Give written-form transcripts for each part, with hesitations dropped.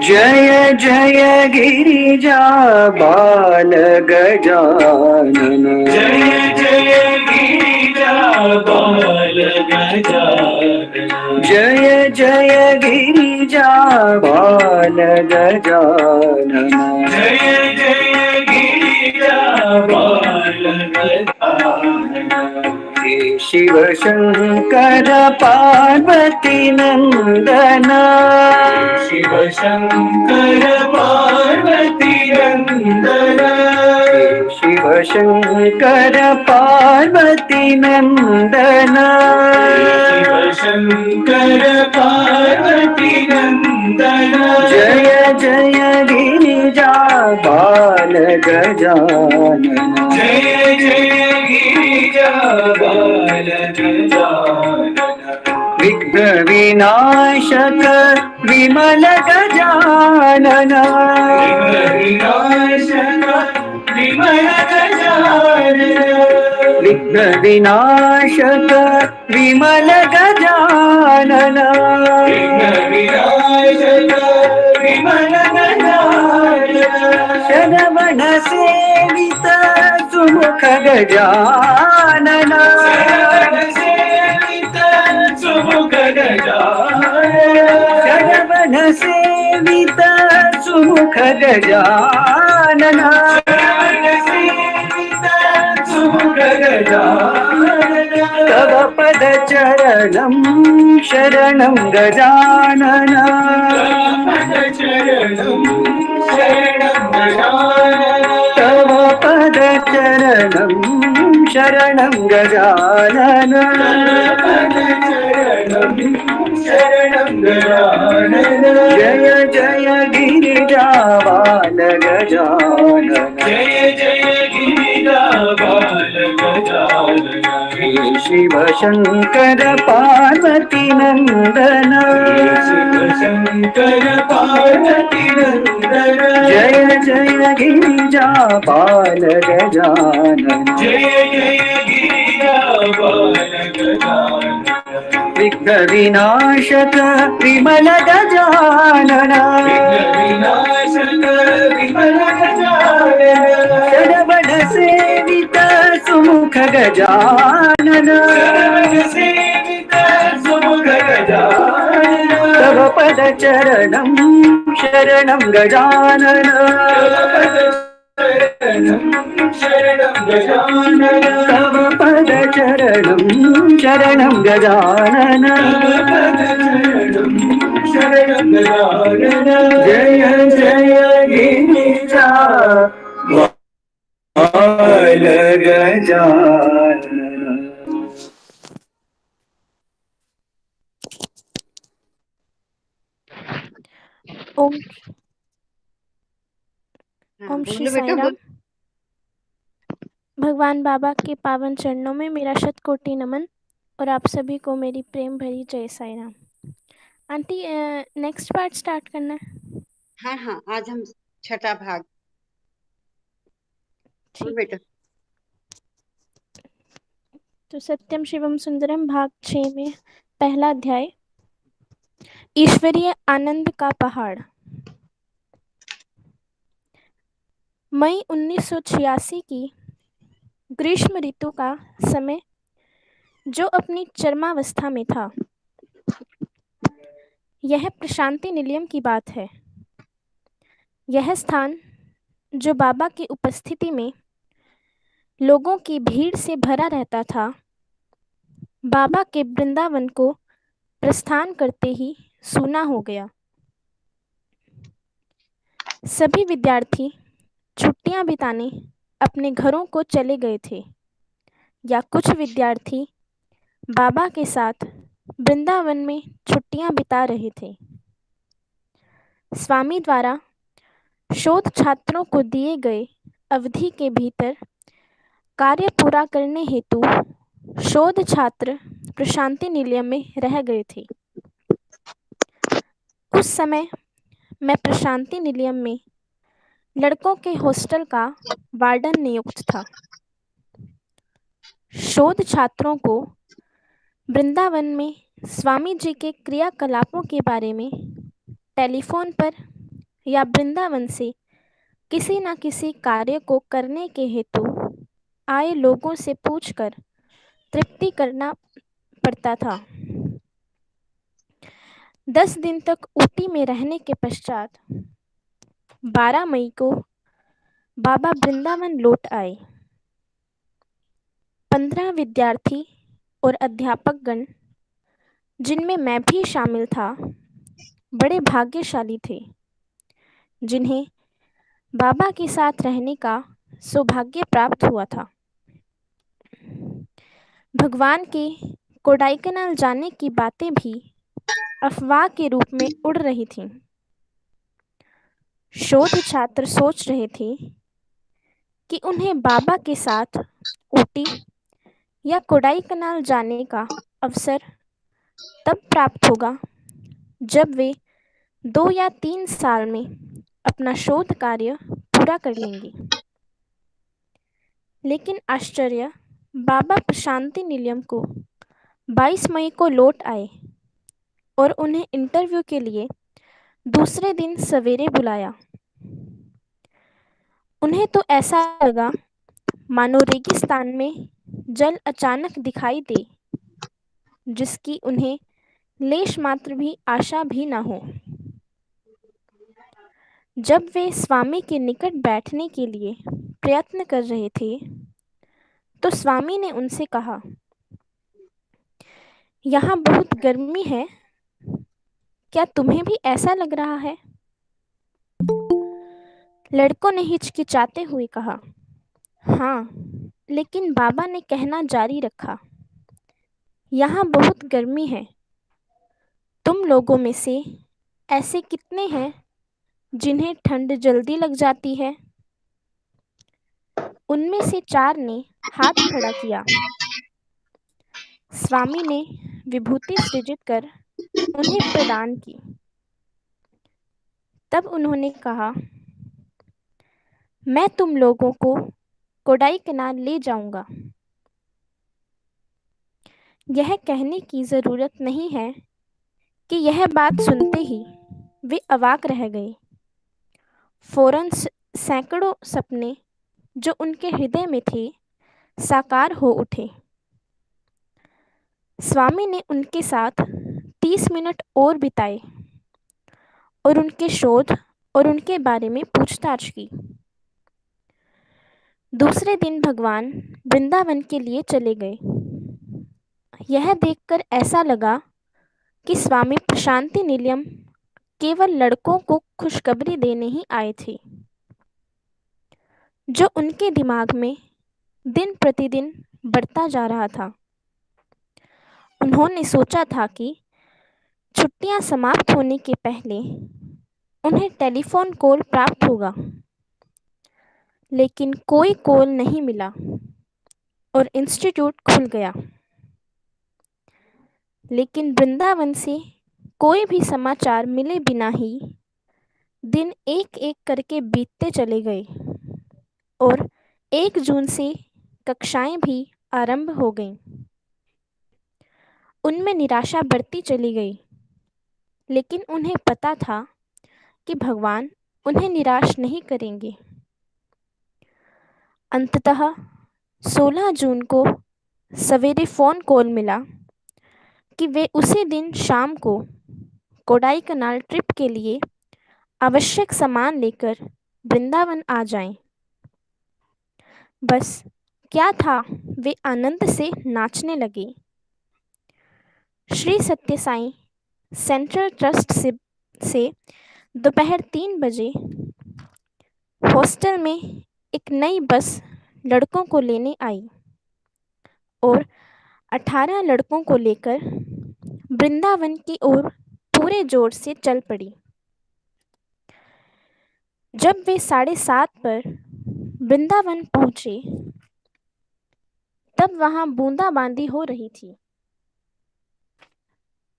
जय जय गिरिजा बाल गजानन। जय जय गिरिजा बाल गजानन। जय जय गिरिजा बाल गजानन। जय जय गिरिजा बाल गजानन। हे शिव शंकर पार्वती नंदन। शिव शंकर पार्वती नंदन। शिव शंकर पार्वती नंदन। शिव शंकर पार्वती नंदन। जय जय गिरिजा बाल गजानन। जय जय गिरिजा बाल गजानन। विघ्न विनाशक विमल गजानन। विनाशक विमल गजानन। विघ्न विनाशक विमल गजानन। विनाशक विमल गजानन। शरवण सेवित सुमुख गजानन। सुमुख गजानन। शरवण सेवित सुमुख गजानन। सुमुख गजानन। तव पद चरणं शरणं गजानन। शरणं गजानन। तव पद चरणं शरणं गजानन। शरणं गजानन। जय जय गिरिजा बाल गजानन। जय जय गिरिजा बाल गजानन। शिव शंकर पार्वती नंदन। शिव शंकर पार्वती नंदन। जय जय गिरिजा बाल गजानन। जय जय गिरिजा बाल गजानन। विघ्न विनाशक विमल गजानन। विनाशक विमल गजानन। शरवण सेवित सुमुख गजानन। सेवित सुमुख गजानन। तव पद चरणं शरणं गजानन। शरणं गजानन। तव पद चरणं शरणं गजानन। शरणं गजानन। जय जय गिरिजा बाल गजानन। ओम ओम श्री साईं राम। भगवान बाबा के पावन चरणों में मेरा शतकोटि नमन और आप सभी को मेरी प्रेम भरी जय Sai Ram. Aunty next part start करना है। हाँ हाँ, आज हम छठा भाग। बोल बेटा। तो सत्यम शिवम सुंदरम भाग 6 में पहला अध्याय ईश्वरीय आनंद का पहाड़। मई 1986 की ग्रीष्म ऋतु का समय जो अपनी चरमावस्था में था। यह प्रशांति निलयम की बात है। यह स्थान जो बाबा की उपस्थिति में लोगों की भीड़ से भरा रहता था, बाबा के वृंदावन को प्रस्थान करते ही सूना हो गया। सभी विद्यार्थी छुट्टियां बिताने अपने घरों को चले गए थे या कुछ विद्यार्थी बाबा के साथ वृंदावन में छुट्टियां बिता रहे थे। स्वामी द्वारा शोध छात्रों को दिए गए अवधि के भीतर कार्य पूरा करने हेतु शोध छात्र प्रशांति निलयम में रह गए थे। उस समय मैं प्रशांति निलयम में लड़कों के हॉस्टल का वार्डन नियुक्त था। शोध छात्रों को वृंदावन में स्वामी जी के क्रियाकलापों के बारे में टेलीफोन पर या वृंदावन से किसी न किसी कार्य को करने के हेतु आए लोगों से पूछकर तृप्ति करना पड़ता था। 10 दिन तक ऊटी में रहने के पश्चात 12 मई को बाबा वृंदावन लौट आए। 15 विद्यार्थी और अध्यापकगण, जिनमें मैं भी शामिल था, बड़े भाग्यशाली थे, जिन्हें बाबा के साथ रहने का सौभाग्य प्राप्त हुआ था। भगवान के कोडाईकनाल जाने की बातें भी अफवाह के रूप में उड़ रही थीं। शोध छात्र सोच रहे थे कि उन्हें बाबा के साथ ऊटी या कोडाईकनाल जाने का अवसर तब प्राप्त होगा जब वे 2 या 3 साल में अपना शोध कार्य पूरा कर लेंगे। लेकिन आश्चर्य, बाबा प्रशांति निलयम को 22 मई को लौट आए और उन्हें इंटरव्यू के लिए दूसरे दिन सवेरे बुलाया। उन्हें तो ऐसा लगा मानो रेगिस्तान में जल अचानक दिखाई दे, जिसकी उन्हें लेश मात्र भी आशा भी न हो। जब वे स्वामी के निकट बैठने के लिए प्रयत्न कर रहे थे, तो स्वामी ने उनसे कहा, यहाँ बहुत गर्मी है, क्या तुम्हें भी ऐसा लग रहा है? लड़कों ने हिचकिचाते हुए कहा, हाँ, लेकिन बाबा ने कहना जारी रखा, यहाँ बहुत गर्मी है। तुम लोगों में से ऐसे कितने हैं जिन्हें ठंड जल्दी लग जाती है? उनमें से 4 ने हाथ खड़ा किया। स्वामी ने विभूति सृजित कर उन्हें प्रदान की। तब उन्होंने कहा, मैं तुम लोगों को कोडाईकनाल ले जाऊंगा। यह कहने की जरूरत नहीं है कि यह बात सुनते ही वे अवाक रह गए। फौरन सैकड़ों सपने जो उनके हृदय में थे साकार हो उठे। स्वामी ने उनके साथ 30 मिनट और बिताए और उनके शोध और उनके बारे में पूछताछ की। दूसरे दिन भगवान वृंदावन के लिए चले गए। यह देखकर ऐसा लगा कि स्वामी प्रशांति निलयम केवल लड़कों को खुशखबरी देने ही आए थे, जो उनके दिमाग में दिन प्रतिदिन बढ़ता जा रहा था। उन्होंने सोचा था कि छुट्टियां समाप्त होने के पहले उन्हें टेलीफोन कॉल प्राप्त होगा, लेकिन कोई कॉल नहीं मिला और इंस्टीट्यूट खुल गया। लेकिन वृंदावन से कोई भी समाचार मिले बिना ही दिन एक एक करके बीतते चले गए और 1 जून से कक्षाएं भी आरंभ हो गईं। उनमें निराशा बढ़ती चली गई, लेकिन उन्हें पता था कि भगवान उन्हें निराश नहीं करेंगे। अंततः 16 जून को सवेरे फ़ोन कॉल मिला कि वे उसी दिन शाम को कोडाईकनाल ट्रिप के लिए आवश्यक सामान लेकर वृंदावन आ जाएं। बस क्या था, वे आनंद से नाचने लगे। श्री सत्य साईं सेंट्रल ट्रस्ट से दोपहर 3 बजे हॉस्टल में एक नई बस लड़कों को लेने आई और 18 लड़कों को लेकर वृंदावन की ओर पूरे जोर से चल पड़ी। जब वे 7:30 पर वृंदावन पहुंचे, तब वहां बूंदाबांदी हो रही थी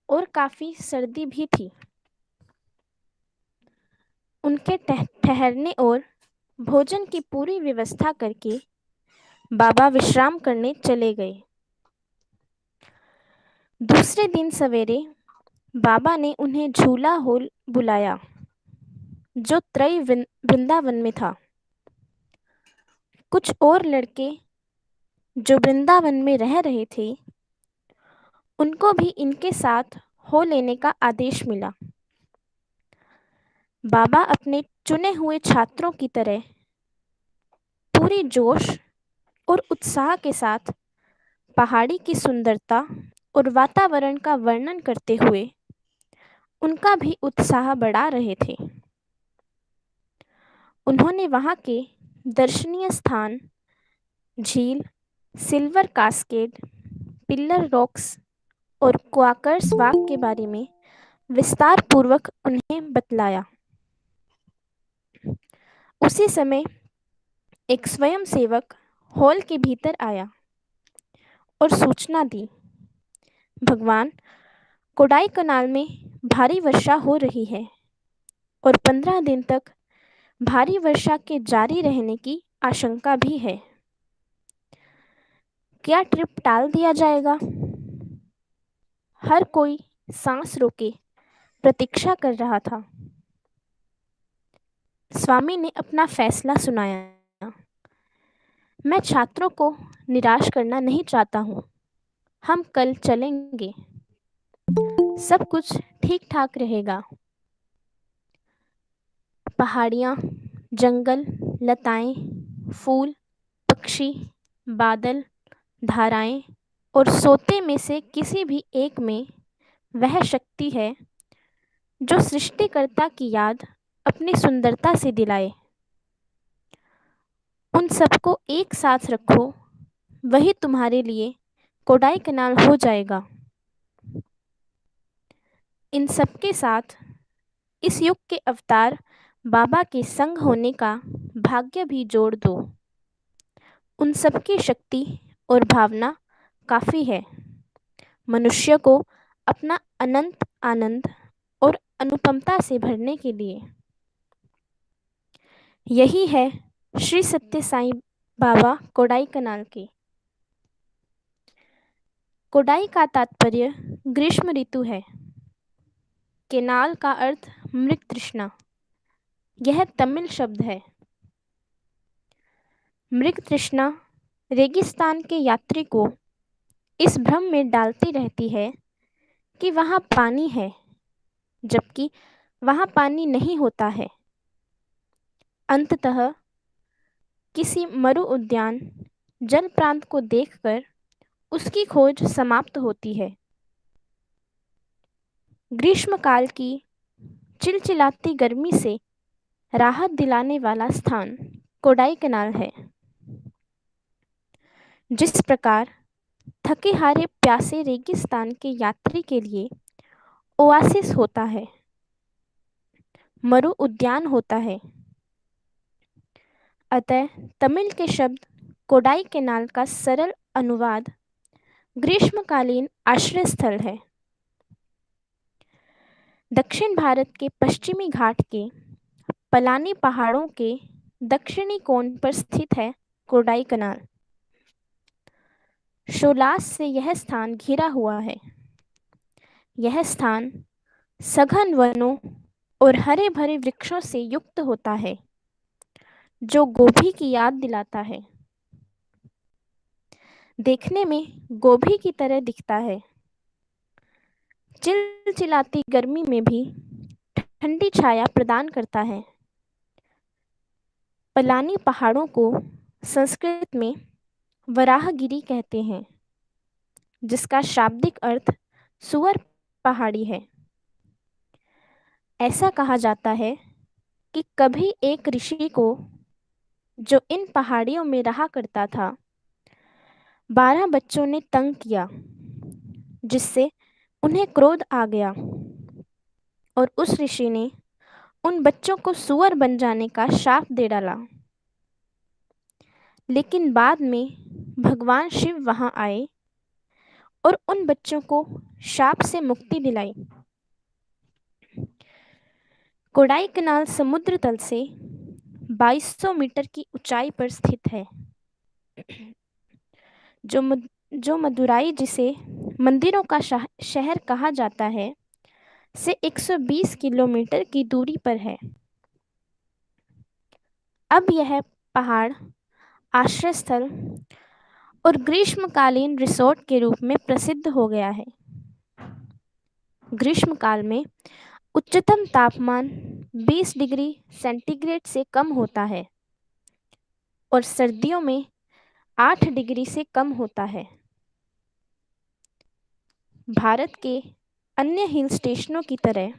और काफी सर्दी भी थी। उनके ठहरने और भोजन की पूरी व्यवस्था करके बाबा विश्राम करने चले गए। दूसरे दिन सवेरे बाबा ने उन्हें झूला हॉल बुलाया। जो वृंदावन में था। कुछ और लड़के जो वृंदावन में रह रहे थे, उनको भी इनके साथ हो लेने का आदेश मिला। बाबा अपने चुने हुए छात्रों की तरह पूरे जोश और उत्साह के साथ पहाड़ी की सुंदरता और वातावरण का वर्णन करते हुए उनका भी उत्साह बढ़ा रहे थे। उन्होंने वहाँ के दर्शनीय स्थान, झील, सिल्वर कास्केड, पिल्लर रॉक्स और क्वाकर्स वाक के बारे में विस्तार पूर्वक उन्हें बतलाया। उसी समय एक स्वयंसेवक हॉल के भीतर आया और सूचना दी, भगवान, कोडाईकनाल में भारी वर्षा हो रही है और 15 दिन तक भारी वर्षा के जारी रहने की आशंका भी है। क्या ट्रिप टाल दिया जाएगा? हर कोई सांस रोके प्रतीक्षा कर रहा था। स्वामी ने अपना फैसला सुनाया। मैं छात्रों को निराश करना नहीं चाहता हूँ। हम कल चलेंगे। सब कुछ ठीक ठाक रहेगा। पहाड़ियाँ, जंगल, लताएं, फूल, पक्षी, बादल, धाराएं और सोते में से किसी भी एक में वह शक्ति है जो सृष्टिकर्ता की याद अपनी सुंदरता से दिलाए। उन सबको एक साथ रखो, वही तुम्हारे लिए कोडाईकनाल हो जाएगा। इन सबके साथ इस युग के अवतार बाबा के संग होने का भाग्य भी जोड़ दो। उन सबकी शक्ति और भावना काफ़ी है मनुष्य को अपना अनंत आनंद और अनुपमता से भरने के लिए। यही है श्री सत्य साईं बाबा कोडाईकनाल के। कोडाई का तात्पर्य ग्रीष्म ऋतु है। केनाल का अर्थ मृग तृष्णा। यह तमिल शब्द है। मृग तृष्णा रेगिस्तान के यात्री को इस भ्रम में डालती रहती है कि वहाँ पानी है, जबकि वहाँ पानी नहीं होता है। अंततः किसी मरु उद्यान जल प्रांत को देखकर उसकी खोज समाप्त होती है। ग्रीष्मकाल की चिलचिलाती गर्मी से राहत दिलाने वाला स्थान कोडाईकनाल है। जिस प्रकार थके हारे प्यासे रेगिस्तान के यात्री के लिए ओआसिस होता है, मरु उद्यान होता है, अतः तमिल के शब्द कोडाईकनाल का सरल अनुवाद ग्रीष्मकालीन आश्रय स्थल है। दक्षिण भारत के पश्चिमी घाट के पलानी पहाड़ों के दक्षिणी कोण पर स्थित है कोडाईकनाल। शोलास से यह स्थान घिरा हुआ है। यह स्थान सघन वनों और हरे भरे वृक्षों से युक्त होता है, जो गोभी की याद दिलाता है। देखने में गोभी की तरह दिखता है। चिलचिलाती गर्मी में भी ठंडी छाया प्रदान करता है। पलानी पहाड़ों को संस्कृत में वराहगिरी कहते हैं, जिसका शाब्दिक अर्थ सुअर पहाड़ी है। ऐसा कहा जाता है कि कभी एक ऋषि को, जो इन पहाड़ियों में रहा करता था, 12 बच्चों ने तंग किया, जिससे उन्हें क्रोध आ गया और उस ऋषि ने उन बच्चों को सुअर बन जाने का शाप दे डाला। लेकिन बाद में भगवान शिव वहां आए और उन बच्चों को शाप से मुक्ति दिलाई। कोडाईकनाल समुद्र तल से 2200 मीटर की ऊंचाई पर स्थित है। जो मदुराई, जिसे मंदिरों का शहर कहा जाता है, से 120 किलोमीटर की दूरी पर है। अब यह पहाड़ आश्रय स्थल और ग्रीष्मकालीन रिसोर्ट के रूप में प्रसिद्ध हो गया है। ग्रीष्मकाल में उच्चतम तापमान 20 डिग्री सेंटीग्रेड से कम होता है और सर्दियों में 8 डिग्री से कम होता है। भारत के अन्य हिल स्टेशनों की तरह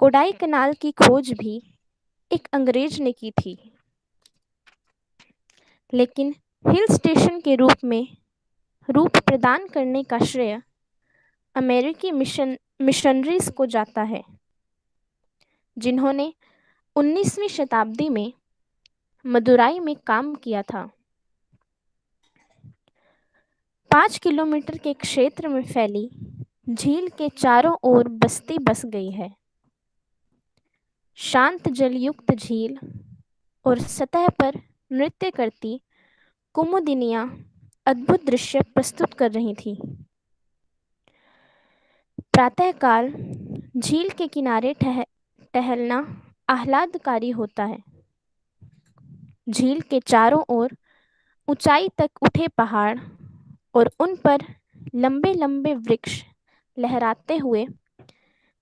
कोडाई कनाल की खोज भी एक अंग्रेज ने की थी, लेकिन हिल स्टेशन के रूप प्रदान करने का श्रेय अमेरिकी मिशनरीज को जाता है, जिन्होंने 19वीं शताब्दी में मदुराई में काम किया था। 5 किलोमीटर के क्षेत्र में फैली झील के चारों ओर बस्ती बस गई है। शांत जलयुक्त झील और सतह पर नृत्य करती कुमुदिनियां अद्भुत दृश्य प्रस्तुत कर रही थी। प्रातःकाल झील के किनारे टहलना आह्लादकारी होता है। झील के चारों ओर ऊंचाई तक उठे पहाड़ और उन पर लंबे लंबे वृक्ष लहराते हुए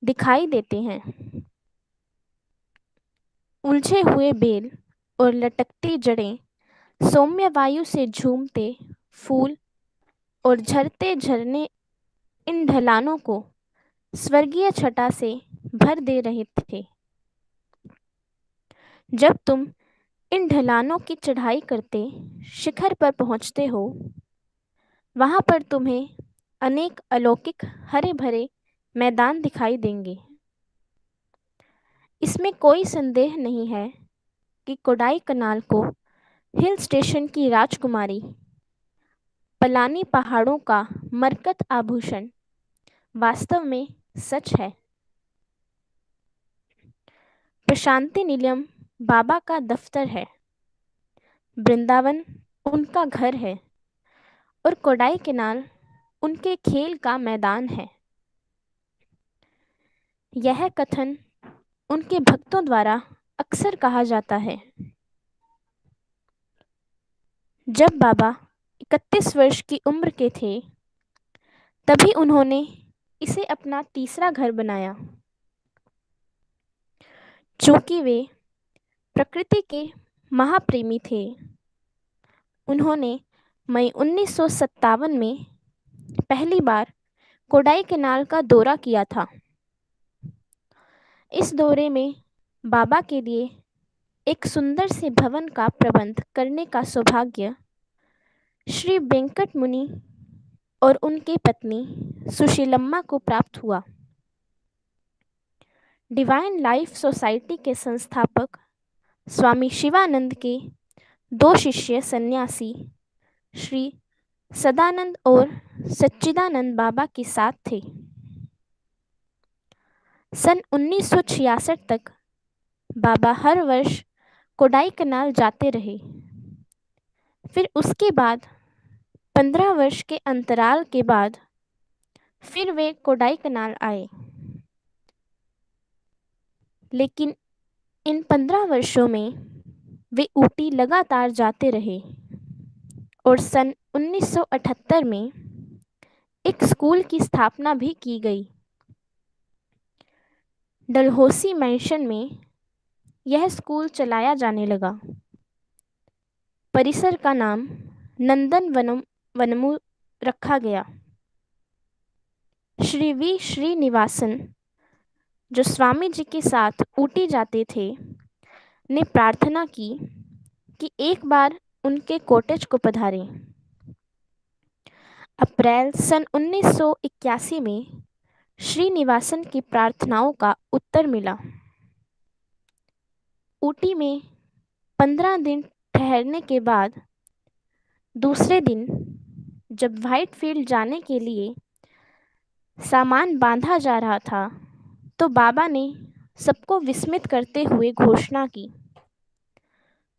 दिखाई देते हैं। उलझे हुए बेल और लटकती जड़ें सौम्य वायु से झूमते फूल और झरते झरने इन ढलानों को स्वर्गीय छटा से भर दे रहे थे। जब तुम इन ढलानों की चढ़ाई करते शिखर पर पहुंचते हो, वहां पर तुम्हें अनेक अलौकिक हरे भरे मैदान दिखाई देंगे। इसमें कोई संदेह नहीं है कि कोडाई कनाल को हिल स्टेशन की राजकुमारी पलानी पहाड़ों का मरकत आभूषण वास्तव में सच है। प्रशांति निलयम बाबा का दफ्तर है, वृंदावन उनका घर है और कोडाई कनाल उनके खेल का मैदान है। यह कथन उनके भक्तों द्वारा अक्सर कहा जाता है। जब बाबा 31 वर्ष की उम्र के थे, तभी उन्होंने इसे अपना तीसरा घर बनाया। चूंकि वे प्रकृति के महाप्रेमी थे, उन्होंने मई 1957 में पहली बार कोडाई कनाल का दौरा किया था। इस दौरे में बाबा के लिए एक सुंदर से भवन का प्रबंध करने का सौभाग्य श्री वेंकट मुनि और उनकी पत्नी सुशीलम्मा को प्राप्त हुआ। डिवाइन लाइफ सोसाइटी के संस्थापक स्वामी शिवानंद के 2 शिष्य सन्यासी श्री सदानंद और सच्चिदानंद बाबा के साथ थे। सन 1966 तक बाबा हर वर्ष कोडाई कनाल जाते रहे। फिर उसके बाद 15 वर्ष के अंतराल के बाद फिर वे कोडाई कनाल आए। लेकिन इन 15 वर्षों में वे ऊटी लगातार जाते रहे और सन 1978 में एक स्कूल की स्थापना भी की गई। डलहौसी मैंशन में यह स्कूल चलाया जाने लगा। परिसर का नाम नंदन वनमु रखा गया। श्री वी श्रीनिवासन, जो स्वामी जी के साथ ऊटी जाते थे, ने प्रार्थना की कि एक बार उनके कॉटेज को पधारें। अप्रैल सन 1981 में श्रीनिवासन की प्रार्थनाओं का उत्तर मिला। ऊटी में 15 दिन ठहरने के बाद दूसरे दिन जब व्हाइटफील्ड जाने के लिए सामान बांधा जा रहा था, तो बाबा ने सबको विस्मित करते हुए घोषणा की,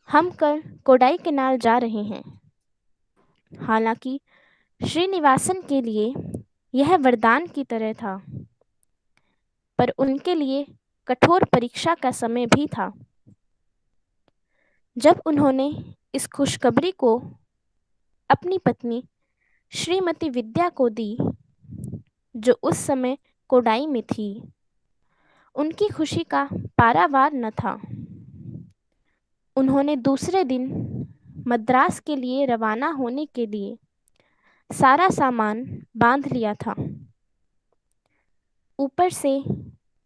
हम कल कोडाई कनाल जा रहे हैं। हालांकि श्रीनिवासन के लिए यह वरदान की तरह था, पर उनके लिए कठोर परीक्षा का समय भी था। जब उन्होंने इस खुशखबरी को अपनी पत्नी श्रीमती विद्या को दी, जो उस समय कोडाई में थी, उनकी खुशी का पारावार न था। उन्होंने दूसरे दिन मद्रास के लिए रवाना होने के लिए सारा सामान बांध लिया था। ऊपर से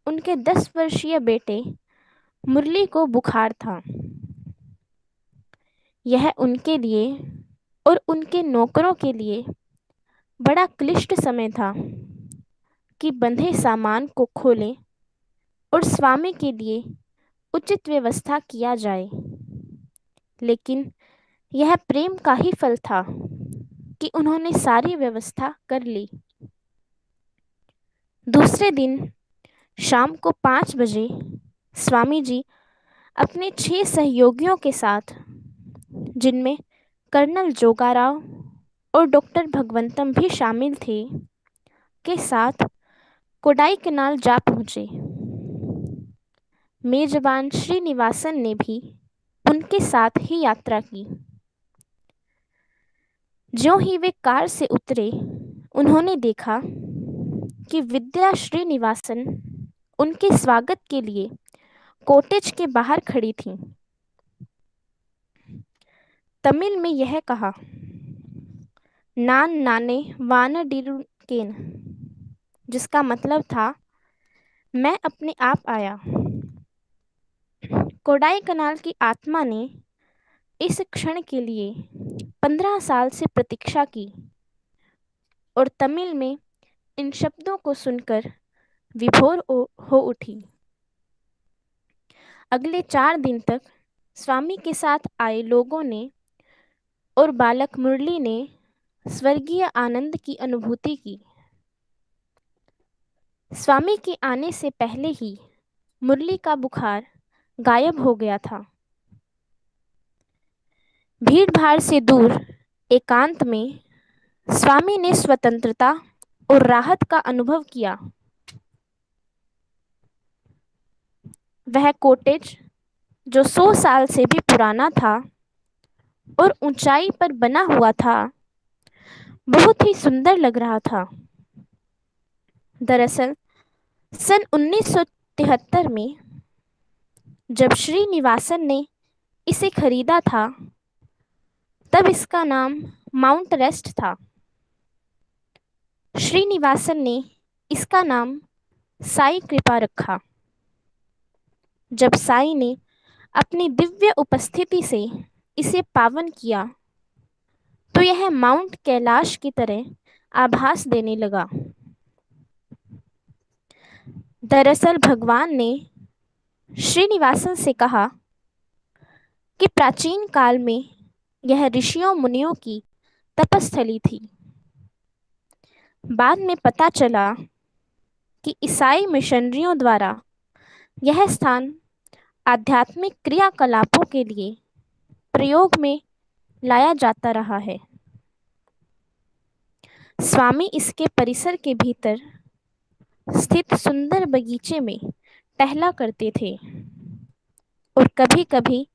उनके 10 वर्षीय बेटे मुरली को बुखार था। यह उनके लिए और उनके नौकरों के लिए बड़ा क्लिष्ट समय था कि बंधे सामान को खोलें और स्वामी के लिए उचित व्यवस्था किया जाए। लेकिन यह प्रेम का ही फल था कि उन्होंने सारी व्यवस्था कर ली। दूसरे दिन शाम को 5 बजे स्वामी जी अपने 6 सहयोगियों के साथ, जिनमें कर्नल जोगाराव और डॉक्टर भगवंतम भी शामिल थे, के साथ कोडाई कैनाल जा पहुँचे। मेजबान श्रीनिवासन ने भी उनके साथ ही यात्रा की। ज्यों ही वे कार से उतरे, उन्होंने देखा कि विद्या श्रीनिवासन उनके स्वागत के लिए कॉटेज के बाहर खड़ी थीं। तमिल में यह कहा, नान नाने वानडिरुकेन, जिसका मतलब था, मैं अपने आप आया। कोडाई कनाल की आत्मा ने इस क्षण के लिए 15 साल से प्रतीक्षा की और तमिल में इन शब्दों को सुनकर विभोर हो उठी। अगले 4 दिन तक स्वामी के साथ आए लोगों ने और बालक मुरली ने स्वर्गीय आनंद की अनुभूति की। स्वामी के आने से पहले ही मुरली का बुखार गायब हो गया था। भीड़ भाड़ से दूर एकांत में स्वामी ने स्वतंत्रता और राहत का अनुभव किया। वह कॉटेज, जो 100 साल से भी पुराना था और ऊंचाई पर बना हुआ था, बहुत ही सुंदर लग रहा था। दरअसल सन 1973 में जब श्रीनिवासन ने इसे खरीदा था, तब इसका नाम माउंट रेस्ट था। श्रीनिवासन ने इसका नाम साई कृपा रखा। जब साई ने अपनी दिव्य उपस्थिति से इसे पावन किया, तो यह माउंट कैलाश की तरह आभास देने लगा। दरअसल भगवान ने श्रीनिवासन से कहा कि प्राचीन काल में यह ऋषियों मुनियों की तपस्थली थी। बाद में पता चला कि ईसाई मिशनरियों द्वारा यह स्थान आध्यात्मिक क्रियाकलापों के लिए प्रयोग में लाया जाता रहा है। स्वामी इसके परिसर के भीतर स्थित सुंदर बगीचे में टहला करते थे और कभी-कभी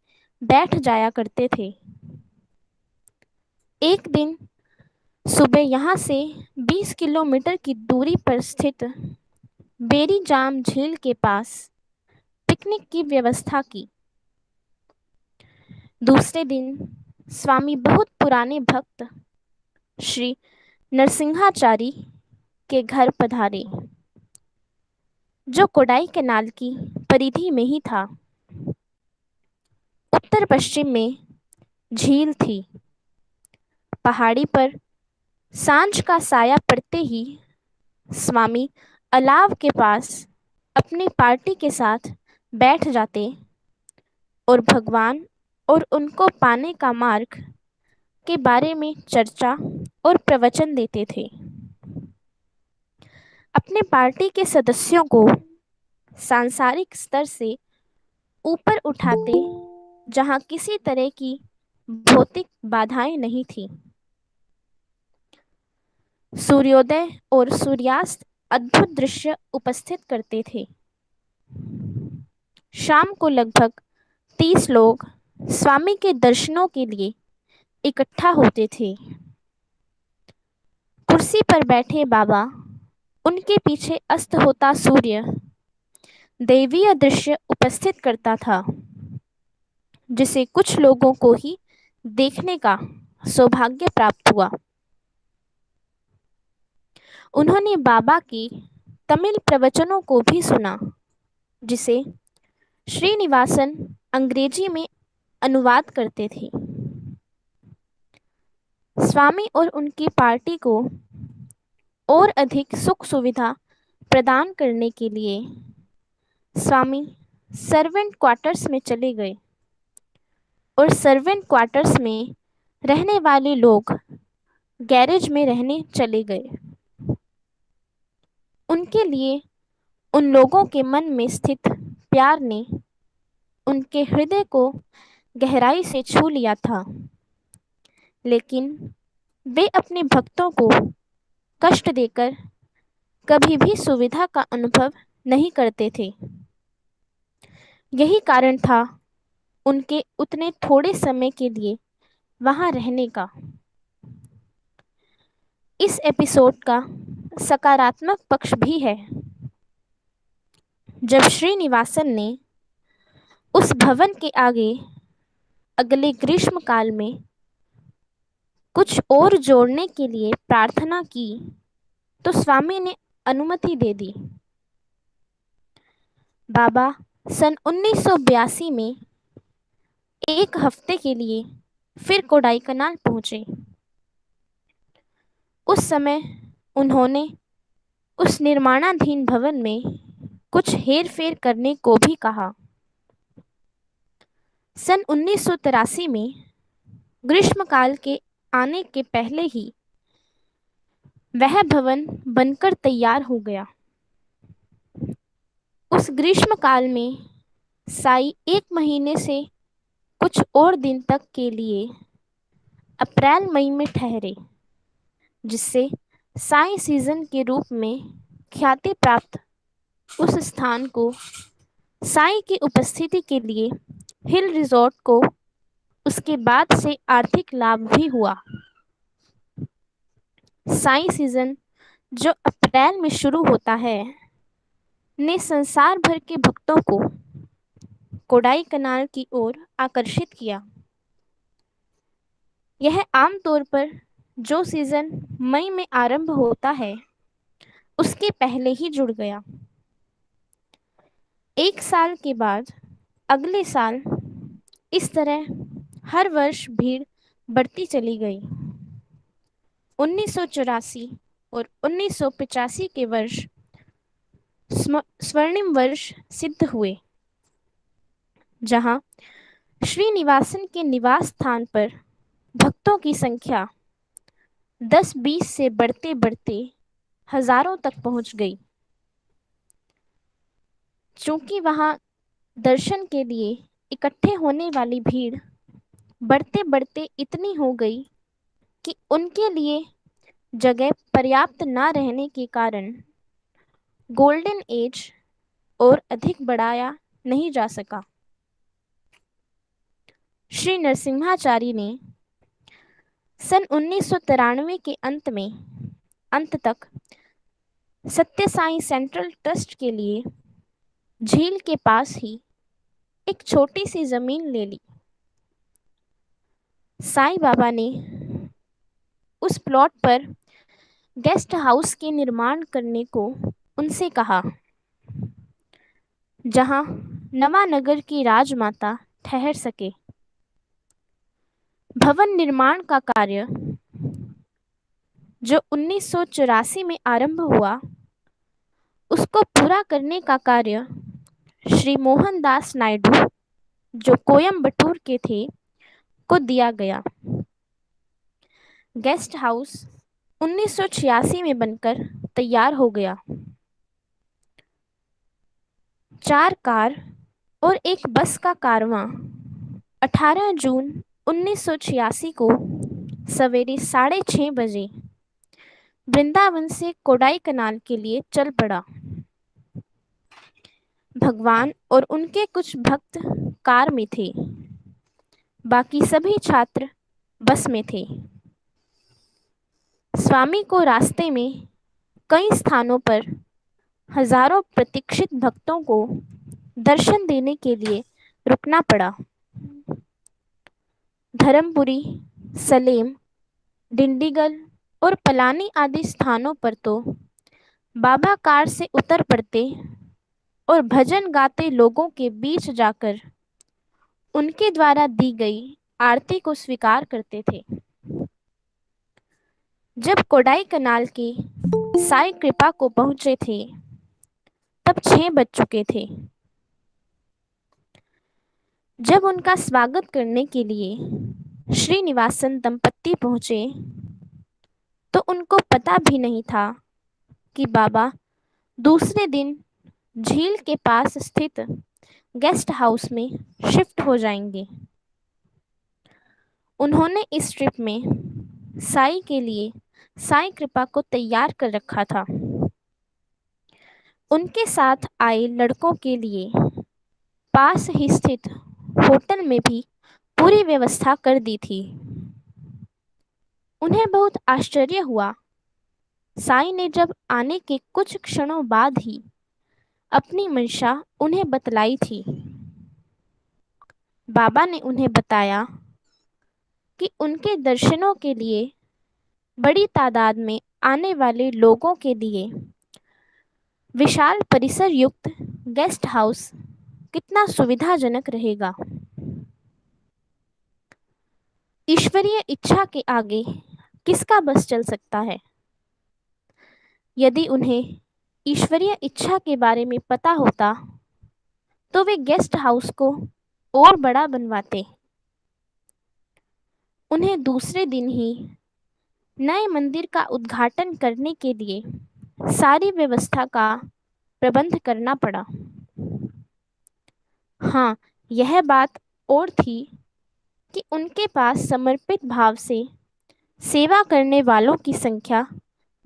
बैठ जाया करते थे। एक दिन सुबह यहाँ से 20 किलोमीटर की दूरी पर स्थित बेरी जाम झील के पास पिकनिक की व्यवस्था की। दूसरे दिन स्वामी बहुत पुराने भक्त श्री नरसिंहाचारी के घर पधारे, जो कोडाई कैनाल की परिधि में ही था। उत्तर पश्चिम में झील थी। पहाड़ी पर सांझ का साया पड़ते ही स्वामी अलाव के पास अपनी पार्टी के साथ बैठ जाते और भगवान और उनको पाने का मार्ग के बारे में चर्चा और प्रवचन देते थे। अपने पार्टी के सदस्यों को सांसारिक स्तर से ऊपर उठाते, जहां किसी तरह की भौतिक बाधाएं नहीं थी। सूर्योदय और सूर्यास्त अद्भुत दृश्य उपस्थित करते थे। शाम को लगभग 30 लोग स्वामी के दर्शनों के लिए इकट्ठा होते थे। कुर्सी पर बैठे बाबा, उनके पीछे अस्त होता सूर्य दैवीय दृश्य उपस्थित करता था, जिसे कुछ लोगों को ही देखने का सौभाग्य प्राप्त हुआ। उन्होंने बाबा की तमिल प्रवचनों को भी सुना, जिसे श्रीनिवासन अंग्रेजी में अनुवाद करते थे। स्वामी और उनकी पार्टी को और अधिक सुख सुविधा प्रदान करने के लिए स्वामी सर्वेंट क्वार्टर्स में चले गए और सर्वेंट क्वार्टर्स में रहने वाले लोग गैरेज में रहने चले गए। उनके लिए उन लोगों के मन में स्थित प्यार ने उनके हृदय को गहराई से छू लिया था, लेकिन वे अपने भक्तों को कष्ट देकर कभी भी सुविधा का अनुभव नहीं करते थे। यही कारण था उनके उतने थोड़े समय के लिए वहां रहने का। इस एपिसोड का सकारात्मक पक्ष भी है। जब श्रीनिवासन ने उस भवन के आगे अगले ग्रीष्म काल में कुछ और जोड़ने के लिए प्रार्थना की, तो स्वामी ने अनुमति दे दी। बाबा सन 1982 में एक हफ्ते के लिए फिर कोडाईकनाल पहुंचे। उस समय उन्होंने उस निर्माणाधीन भवन में कुछ हेरफेर करने को भी कहा। सन 1983 में ग्रीष्मकाल के आने के पहले ही वह भवन बनकर तैयार हो गया। उस ग्रीष्मकाल में साई 1 महीने से कुछ और दिन तक के लिए अप्रैल मई में ठहरे, जिससे साई सीजन के रूप में ख्याति प्राप्त उस स्थान को साई की उपस्थिति के लिए हिल रिजॉर्ट को उसके बाद से आर्थिक लाभ भी हुआ। साई सीजन जो अप्रैल में शुरू होता है ने संसार भर के भक्तों को कोडाईकनाल की ओर आकर्षित किया। यह आमतौर पर जो सीजन मई में आरंभ होता है उसके पहले ही जुड़ गया। 1 साल के बाद अगले साल इस तरह हर वर्ष भीड़ बढ़ती चली गई। 1984 और 1985 के वर्ष स्वर्णिम वर्ष सिद्ध हुए, जहां श्रीनिवासन के निवास स्थान पर भक्तों की संख्या 10-20 से बढ़ते बढ़ते हजारों तक पहुंच गई। चूंकि वहां दर्शन के लिए इकट्ठे होने वाली भीड़ बढ़ते बढ़ते इतनी हो गई कि उनके लिए जगह पर्याप्त न रहने के कारण गोल्डन एज और अधिक बढ़ाया नहीं जा सका। श्री नरसिम्हाचार्य ने सन 1993 के अंत तक सत्य साई सेंट्रल ट्रस्ट के लिए झील के पास ही एक छोटी सी जमीन ले ली। साईं बाबा ने उस प्लॉट पर गेस्ट हाउस के निर्माण करने को उनसे कहा, जहां नवानगर की राजमाता ठहर सके। भवन निर्माण का कार्य जो 1984 में आरंभ हुआ, उसको पूरा करने का कार्य श्री मोहनदास नायडू, जो कोयम्बटूर के थे, को दिया गया। गेस्ट हाउस 1986 में बनकर तैयार हो गया। 4 कार और एक बस का कारवां 18 जून 1986 को सवेरे 6:30 बजे वृंदावन से कोडाईकनाल के लिए चल पड़ा। भगवान और उनके कुछ भक्त कार में थे। बाकी सभी छात्र बस में थे। स्वामी को रास्ते में कई स्थानों पर हजारों प्रतीक्षित भक्तों को दर्शन देने के लिए रुकना पड़ा। धर्मपुरी, सलेम, डिंडीगल और पलानी आदि स्थानों पर तो बाबा कार से उतर पड़ते और भजन गाते लोगों के बीच जाकर उनके द्वारा दी गई आरती को स्वीकार करते थे। जब कोडाई कनाल के साई कृपा को पहुंचे थे तब 6 बज चुके थे। जब उनका स्वागत करने के लिए श्रीनिवासन दंपत्ति पहुंचे तो उनको पता भी नहीं था कि बाबा दूसरे दिन झील के पास स्थित गेस्ट हाउस में शिफ्ट हो जाएंगे। उन्होंने इस ट्रिप में साई के लिए साई कृपा को तैयार कर रखा था। उनके साथ आए लड़कों के लिए पास ही स्थित होटल में भी पूरी व्यवस्था कर दी थी। उन्हें बहुत आश्चर्य हुआ। साई ने जब आने के कुछ क्षणों बाद ही अपनी मंशा उन्हें बतलाई थी। बाबा ने उन्हें बताया कि उनके दर्शनों के लिए बड़ी तादाद में आने वाले लोगों के लिए विशाल परिसर युक्त गेस्ट हाउस कितना सुविधाजनक रहेगा। ईश्वरीय इच्छा के आगे किसका बस चल सकता है। यदि उन्हें ईश्वरीय इच्छा के बारे में पता होता तो वे गेस्ट हाउस को और बड़ा बनवाते। उन्हें दूसरे दिन ही नए मंदिर का उद्घाटन करने के लिए सारी व्यवस्था का प्रबंध करना पड़ा। हाँ, यह बात और थी कि उनके पास समर्पित भाव से सेवा करने वालों की संख्या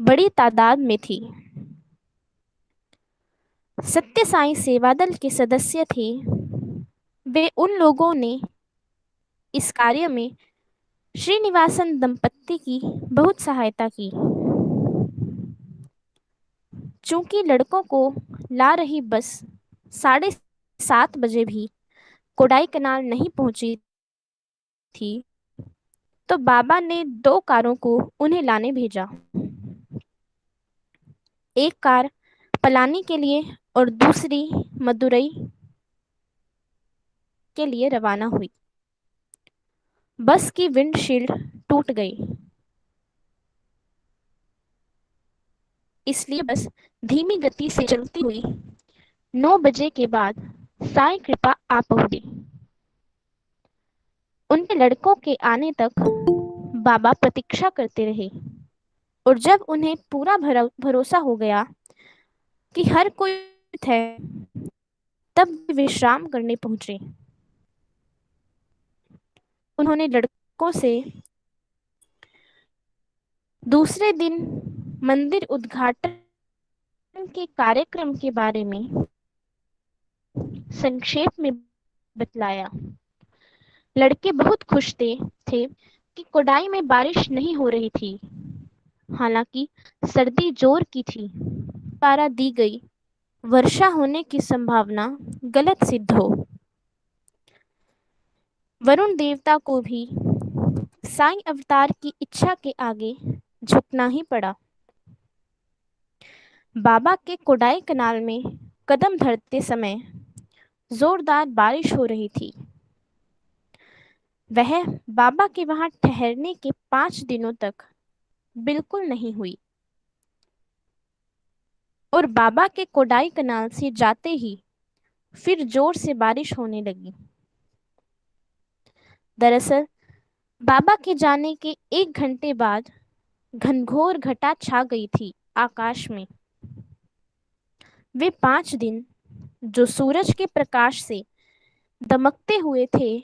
बड़ी तादाद में थी। सत्य साई सेवादल के सदस्य थे। वे उन लोगों ने इस कार्य में श्रीनिवासन दंपत्ति की बहुत सहायता की। चूंकि लड़कों को ला रही बस 7:30 बजे भी कोडाई कनाल नहीं पहुंची थी तो बाबा ने 2 कारों को उन्हें लाने भेजा। एक कार पलानी के लिए और दूसरी मदुरई के लिए रवाना हुई। बस की विंडशील्ड टूट गई, इसलिए बस धीमी गति से चलती हुई 9 बजे के बाद साई कृपा आ पहुंची। उनके लड़कों के आने तक बाबा प्रतीक्षा करते रहे और जब उन्हें पूरा भरोसा हो गया कि हर कोई है तब वे विश्राम करने पहुंचे। उन्होंने लड़कों से दूसरे दिन मंदिर उद्घाटन के कार्यक्रम के बारे में संक्षेप में बतलाया। लड़के बहुत खुश थे कि कोडाई में बारिश नहीं हो रही थी। हालांकि सर्दी जोर की थी। द्वारा दी गई वर्षा होने की संभावना गलत सिद्ध हो। वरुण देवता को भी साईं अवतार की इच्छा के आगे झुकना ही पड़ा। बाबा के कोडाई कनाल में कदम धरते समय जोरदार बारिश हो रही थी। वह बाबा के वहां ठहरने के 5 दिनों तक बिल्कुल नहीं हुई और बाबा के कोडाई कनाल से जाते ही फिर जोर से बारिश होने लगी। दरअसल बाबा के जाने के 1 घंटे बाद घनघोर घटा छा गई थी आकाश में। वे 5 दिन जो सूरज के प्रकाश से दमकते हुए थे,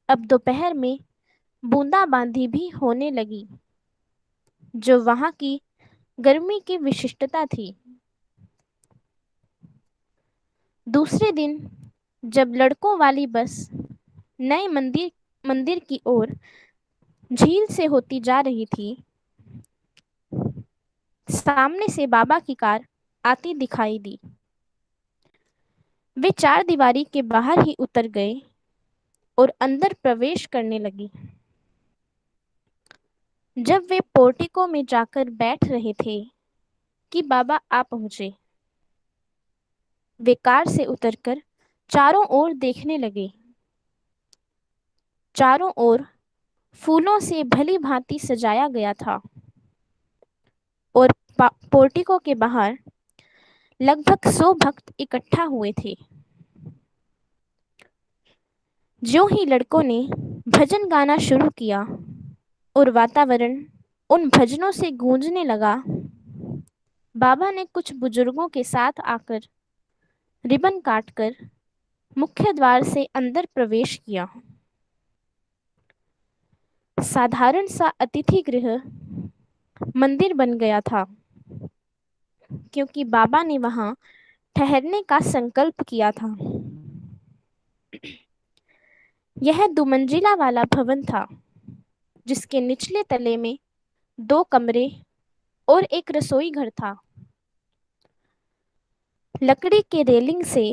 अब दोपहर में बूंदाबांदी भी होने लगी, जो वहां की गर्मी की विशिष्टता थी। दूसरे दिन जब लड़कों वाली बस नए मंदिर मंदिर की ओर झील से होती जा रही थी, सामने से बाबा की कार आती दिखाई दी। वे चार दीवारी के बाहर ही उतर गए और अंदर प्रवेश करने लगी। जब वे पोर्टिको में जाकर बैठ रहे थे कि बाबा आ पहुंचे। वे कार से उतरकर चारों ओर देखने लगे। चारों ओर फूलों से भली भांति सजाया गया था और पोर्टिको के बाहर लगभग 100 भक्त इकट्ठा हुए थे। ज्यों ही लड़कों ने भजन गाना शुरू किया और वातावरण उन भजनों से गूंजने लगा, बाबा ने कुछ बुजुर्गों के साथ आकर रिबन काटकर मुख्य द्वार से अंदर प्रवेश किया। साधारण सा अतिथि गृह मंदिर बन गया था, क्योंकि बाबा ने वहां ठहरने का संकल्प किया था। यह 2 मंजिला वाला भवन था, जिसके निचले तले में 2 कमरे और एक रसोई घर था। लकड़ी के रेलिंग से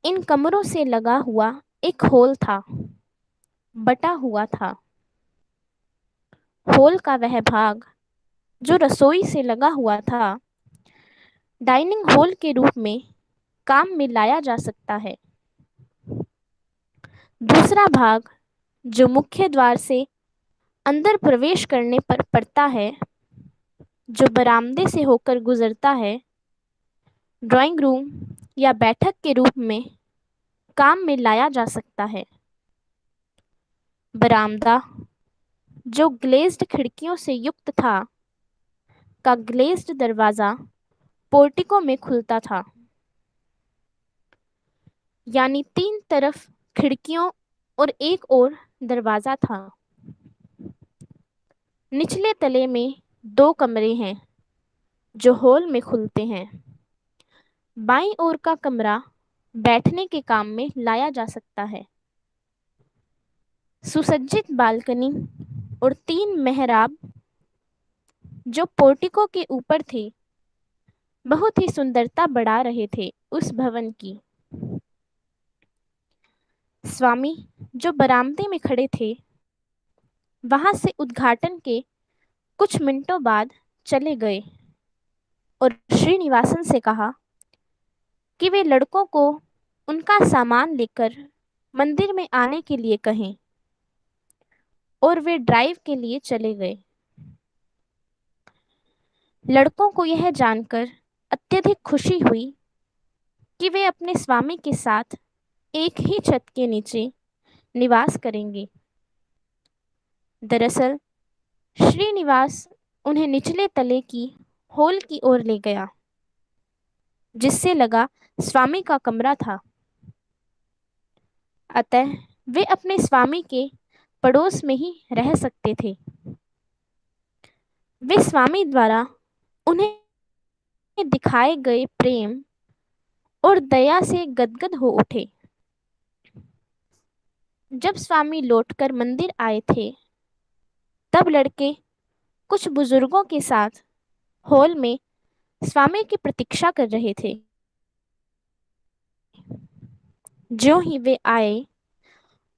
इन कमरों से लगा हुआ एक हॉल था, बटा हुआ था। हॉल का वह भाग जो रसोई से लगा हुआ था, डाइनिंग हॉल के रूप में काम में लाया जा सकता है। दूसरा भाग जो मुख्य द्वार से अंदर प्रवेश करने पर पड़ता है, जो बरामदे से होकर गुजरता है, ड्राइंग रूम या बैठक के रूप में काम में लाया जा सकता है। बरामदा जो ग्लेज्ड खिड़कियों से युक्त था, का ग्लेज्ड दरवाजा पोर्टिको में खुलता था, यानी 3 तरफ खिड़कियों और एक और दरवाजा था। निचले तले में 2 कमरे हैं जो हॉल में खुलते हैं। बाईं ओर का कमरा बैठने के काम में लाया जा सकता है। सुसज्जित बालकनी और 3 मेहराब जो पोर्टिको के ऊपर थे, बहुत ही सुंदरता बढ़ा रहे थे उस भवन की। स्वामी जो बरामदे में खड़े थे, वहां से उद्घाटन के कुछ मिनटों बाद चले गए और श्रीनिवासन से कहा कि वे लड़कों को उनका सामान लेकर मंदिर में आने के लिए कहें, और वे ड्राइव के लिए चले गए। लड़कों को यह जानकर अत्यधिक खुशी हुई कि वे अपने स्वामी के साथ एक ही छत के नीचे निवास करेंगे। दरअसल श्रीनिवास उन्हें निचले तले की हॉल की ओर ले गया, जिससे लगा स्वामी का कमरा था। अतः वे अपने स्वामी के पड़ोस में ही रह सकते थे। वे स्वामी द्वारा उन्हें दिखाए गए प्रेम और दया से गदगद हो उठे। जब स्वामी लौटकर मंदिर आए थे, तब लड़के कुछ बुजुर्गों के साथ हॉल में स्वामी की प्रतीक्षा कर रहे थे। ज्यों ही वे आए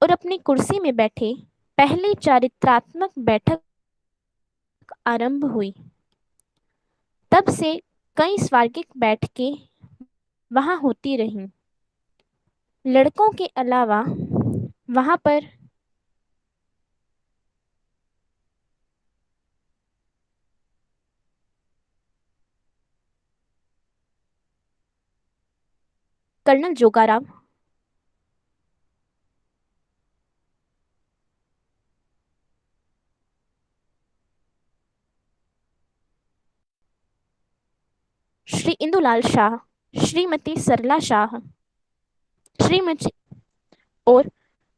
और अपनी कुर्सी में बैठे, पहली चारित्रात्मक बैठक आरंभ हुई। तब से कई स्वार्गिक बैठकें वहां होती रहीं। लड़कों के अलावा वहां पर कर्नल जोगाराव, श्री इंदुलाल शाह, श्रीमती सरला शाह, श्रीमती और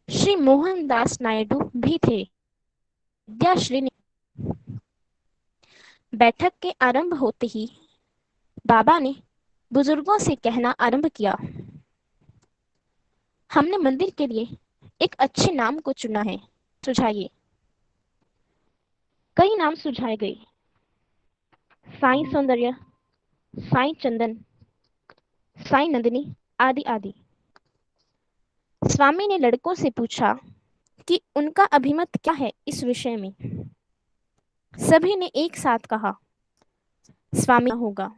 श्री मोहनदास नायडू भी थे। विद्याश्री ने बैठक के आरंभ होते ही बाबा ने बुजुर्गों से कहना आरंभ किया, हमने मंदिर के लिए एक अच्छे नाम को चुना है, सुझाइए। कई नाम सुझाए गए, साईं सौंदर्य, साईं चंदन, साईं नंदिनी, आदि आदि। स्वामी ने लड़कों से पूछा कि उनका अभिमत क्या है इस विषय में। सभी ने एक साथ कहा, स्वामी होगा।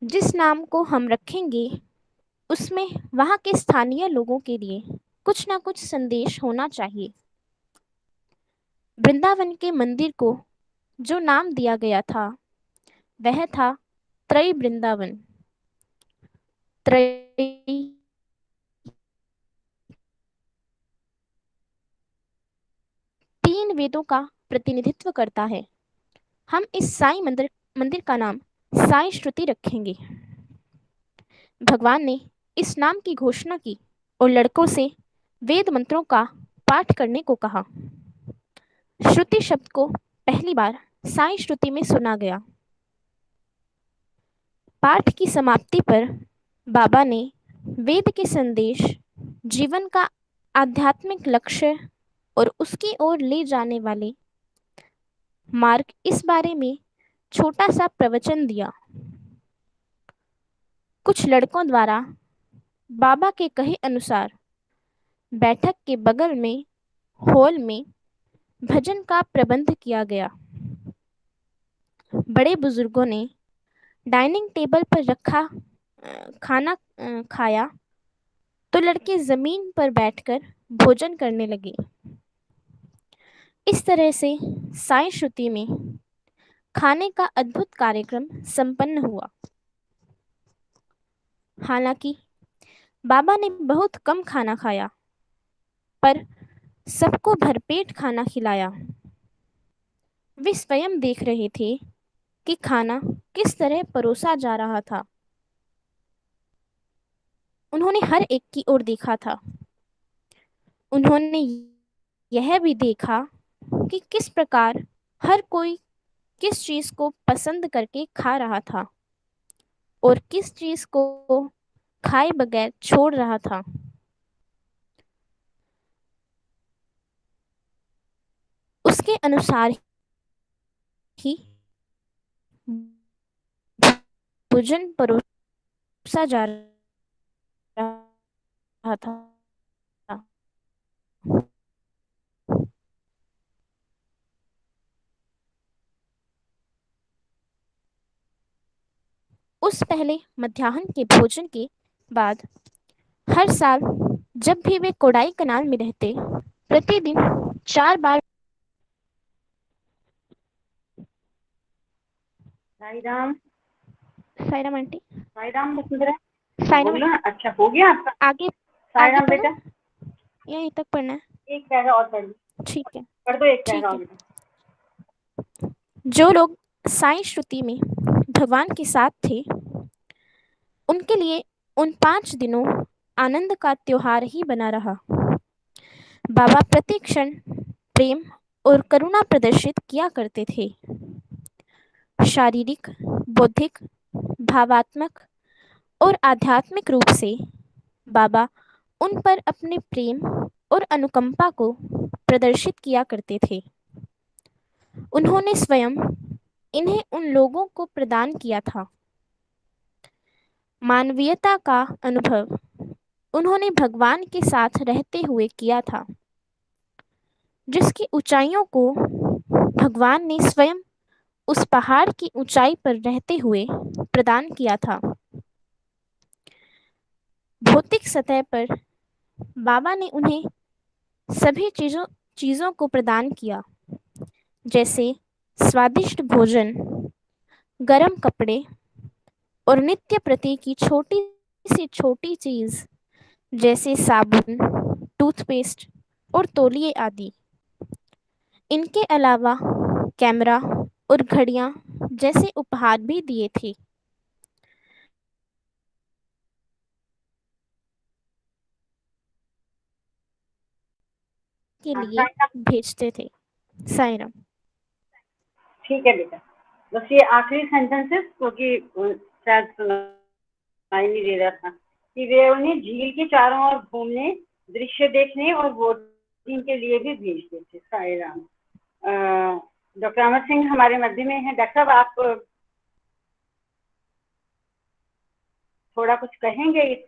जिस नाम को हम रखेंगे उसमें वहां के स्थानीय लोगों के लिए कुछ ना कुछ संदेश होना चाहिए। वृंदावन के मंदिर को जो नाम दिया गया था वह था त्रय वृंदावन। त्रय तीन वेदों का प्रतिनिधित्व करता है। हम इस साईं मंदिर मंदिर का नाम साईं श्रुति रखेंगे। भगवान ने इस नाम की घोषणा की और लड़कों से वेद मंत्रों का पाठ करने को कहा। श्रुति शब्द को पहली बार साईं श्रुति में सुना गया। पाठ की समाप्ति पर बाबा ने वेद के संदेश, जीवन का आध्यात्मिक लक्ष्य और उसकी ओर ले जाने वाले मार्ग, इस बारे में छोटा सा प्रवचन दिया। कुछ लड़कों द्वारा बाबा के कहे अनुसार बैठक के बगल में हॉल में भजन का प्रबंध किया गया। बड़े बुजुर्गों ने डाइनिंग टेबल पर रखा खाना खाया तो लड़के जमीन पर बैठकर भोजन करने लगे। इस तरह से साईं श्रुति में खाने का अद्भुत कार्यक्रम संपन्न हुआ। हालांकि बाबा ने बहुत कम खाना खाया, पर सबको भरपेट खाना खिलाया। वे स्वयं देख रहे थे कि खाना किस तरह परोसा जा रहा था। उन्होंने हर एक की ओर देखा था। उन्होंने यह भी देखा कि किस प्रकार हर कोई किस चीज को पसंद करके खा रहा था और किस चीज को खाए बगैर छोड़ रहा था। उसके अनुसार ही भोजन परोसा जा रहा था। उस पहले मध्याह्न के भोजन के बाद हर साल जब भी वे कोडाई कनाल में रहते, प्रतिदिन 4 बार साई राम। सायरा आंटी, साई राम वसुंधरा। सायरा बोलो। अच्छा, हो गया आपका? आगे साई आगे राम पढ़ो, बेटा। यहीं तक पढ़ना है। एक पैरा और पढ़ लो। ठीक है, पढ़ दो, एक ठीक पैरा है। और। जो लोग साईं श्रुति में भगवान के साथ थे, उनके लिए उन 5 दिनों आनंद का त्योहार ही बना रहा। बाबा प्रति क्षण प्रेम और करुणा प्रदर्शित किया करते थे। शारीरिक, बौद्धिक, भावात्मक और आध्यात्मिक रूप से बाबा उन पर अपने प्रेम और अनुकंपा को प्रदर्शित किया करते थे। उन्होंने स्वयं इन्हें उन लोगों को प्रदान किया था। मानवीयता का अनुभव उन्होंने भगवान के साथ रहते हुए किया था, जिसकी ऊंचाइयों को भगवान ने स्वयं उस पहाड़ की ऊंचाई पर रहते हुए प्रदान किया था। भौतिक सतह पर बाबा ने उन्हें सभी चीजों को प्रदान किया, जैसे स्वादिष्ट भोजन, गर्म कपड़े और नित्य प्रति की छोटी से छोटी चीज जैसे साबुन, टूथपेस्ट और तौलिए आदि। इनके अलावा कैमरा और घड़ियां जैसे उपहार भी दिए थे। के लिए भेजते थे। सायरम। ठीक है बेटा, बस ये आखिरी सेंटेंसेस क्योंकि शायद सुनाई नहीं दे रहा था। कि वे उन्हें झील के चारों ओर घूमने, दृश्य देखने और बोटिंग के लिए भी भेजते थे। साई राम। डॉक्टर अमर सिंह हमारे मध्य में हैं। डॉक्टर साहब, आप थोड़ा कुछ कहेंगे इस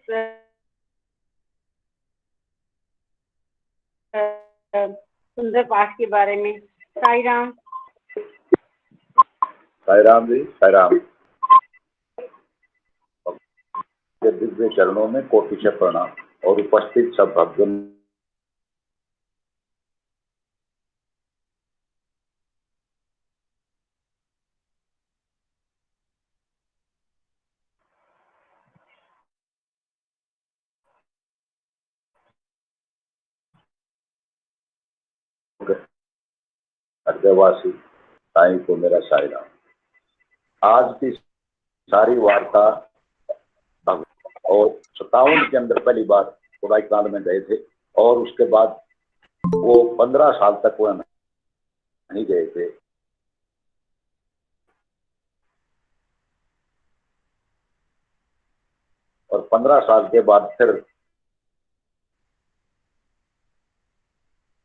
सुंदर पाठ के बारे में? साई राम। साई राम जी, साई राम। दिव्य चरणों में कोटि से प्रणाम और उपस्थित सब भक्तजन हृदयवासी साईं को मेरा साई राम। आज की सारी वार्ता और 57 के अंदर पहली बार कोडाईकनाल में गए थे और उसके बाद वो 15 साल तक वो नहीं गए थे। और 15 साल के बाद फिर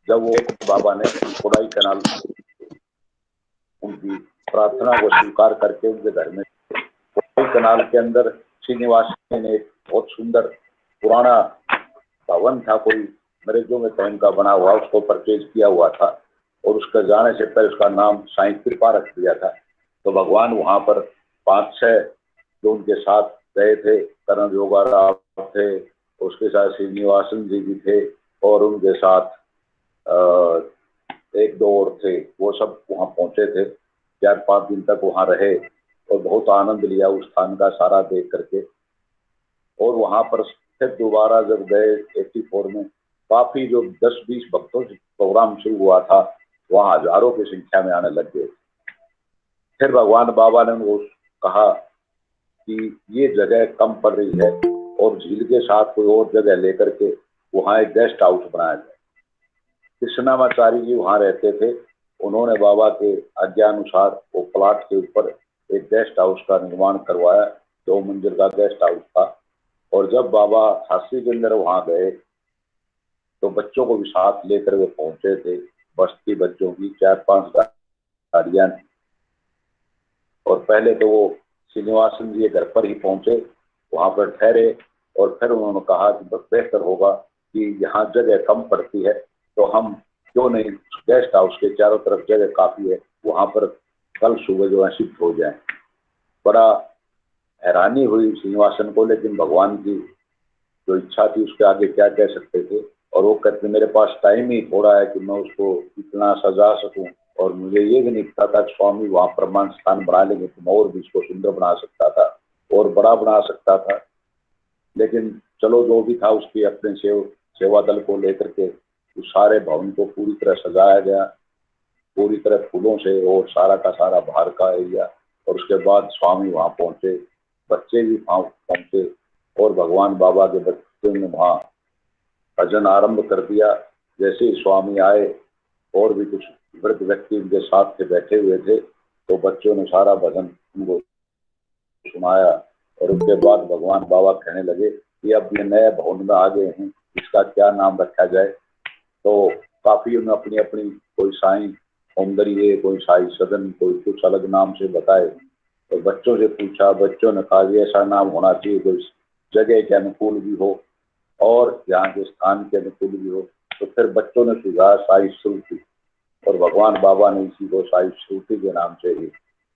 जब वो बाबा ने कोडाईकनाल उनकी प्रार्थना को स्वीकार करके उनके घर में कोडाईकनाल के अंदर श्रीनिवास ने एक बहुत सुंदर पुराना भवन था, कोई अंग्रेजों में टाइम का बना हुआ, उसको परचेज किया हुआ था और उसका जाने से पहले उसका नाम साईं कृपा रख दिया था। तो भगवान वहां पर 5-6 जो उनके साथ गए थे, करण जोगाराव थे, उसके साथ श्रीनिवासन जी भी थे और उनके साथ 1-2 और थे, वो सब वहां पहुंचे थे। 4-5 दिन तक वहां रहे और बहुत आनंद लिया उस स्थान का सारा देख करके। और वहां पर फिर दोबारा जब गए 84 में, काफी जो 10-20 भक्तों से प्रोग्राम शुरू हुआ था, वहां हजारों की संख्या में आने लग गए। फिर भगवान बाबा ने उनको कहा कि ये जगह कम पड़ रही है और झील के साथ कोई और जगह लेकर के वहां एक गेस्ट हाउस बनाया जाए। कृष्णामाचारी जी वहां रहते थे, उन्होंने बाबा के आज्ञानुसार वो प्लाट के ऊपर एक गेस्ट हाउस का निर्माण करवाया। 2 मंजिल का गेस्ट हाउस था। और जब बाबा 88 के अंदर वहां गए तो बच्चों को भी साथ लेकर वे पहुंचे थे। बस्ती बच्चों की 4-5 गाड़ियां। और पहले तो वो श्रीनिवासन जी के घर पर ही पहुंचे, वहां पर ठहरे और फिर उन्होंने कहा कि बेहतर होगा कि यहाँ जगह कम पड़ती है तो हम क्यों नहीं गेस्ट हाउस के चारों तरफ जगह काफी है, वहां पर कल सुबह जो है शिफ्ट हो जाए। बड़ा हैरानी हुई श्रीनिवासन को, लेकिन भगवान की जो इच्छा थी उसके आगे क्या कह सकते थे। और वो कहते मेरे पास टाइम ही थोड़ा है कि मैं उसको इतना सजा सकूं, और मुझे ये भी नहीं पता था कि स्वामी वहां प्रमाण स्थान बना लेंगे तो मैं और भी इसको सुंदर बना सकता था और बड़ा बना सकता था। लेकिन चलो जो भी था, उसकी अपने सेवा दल को लेकर के उस सारे भवन को पूरी तरह सजाया गया, पूरी तरह फूलों से, और सारा का सारा बाहर का एरिया। और उसके बाद स्वामी वहां पहुंचे, बच्चे भी वहां पहुंचे और भगवान बाबा के बच्चों ने वहां भजन आरंभ कर दिया। जैसे ही स्वामी आए और भी कुछ वृद्ध व्यक्ति उनके साथ से बैठे हुए थे, तो बच्चों ने सारा भजन उनको सुनाया। और उसके बाद भगवान बाबा कहने लगे कि अब ये नए भवन में आ गए हैं, इसका क्या नाम रखा जाए। तो काफी उन्हें अपनी अपनी, कोई साईं सौंदर्य, कोई साईं सदन, कोई कुछ अलग नाम से बताए। तो बच्चों से पूछा, बच्चों ने कहा कि ऐसा नाम होना चाहिए जो जगह के अनुकूल भी हो और यहाँ के स्थान के अनुकूल भी हो। तो फिर बच्चों ने सुझाया साई श्रुति, और भगवान बाबा ने इसी को साई श्रुति के नाम से ही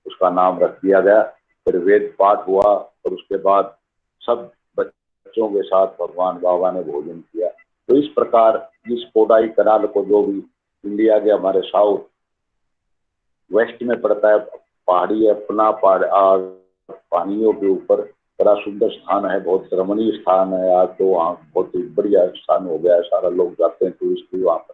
उसका नाम रख दिया गया। फिर वेद पाठ हुआ और उसके बाद सब बच्चों के साथ भगवान बाबा ने भोजन किया। तो इस प्रकार इस कोडाईकनाल को, जो भी इंडिया के हमारे साउथ वेस्ट में पड़ता है, पहाड़ी अपना पहाड़ियों के ऊपर बड़ा सुंदर स्थान है, बहुत रमणीय स्थान है। आज तो वहाँ बहुत ही बढ़िया स्थान हो गया है, सारा लोग जाते हैं टूरिस्ट भी वहाँ पर।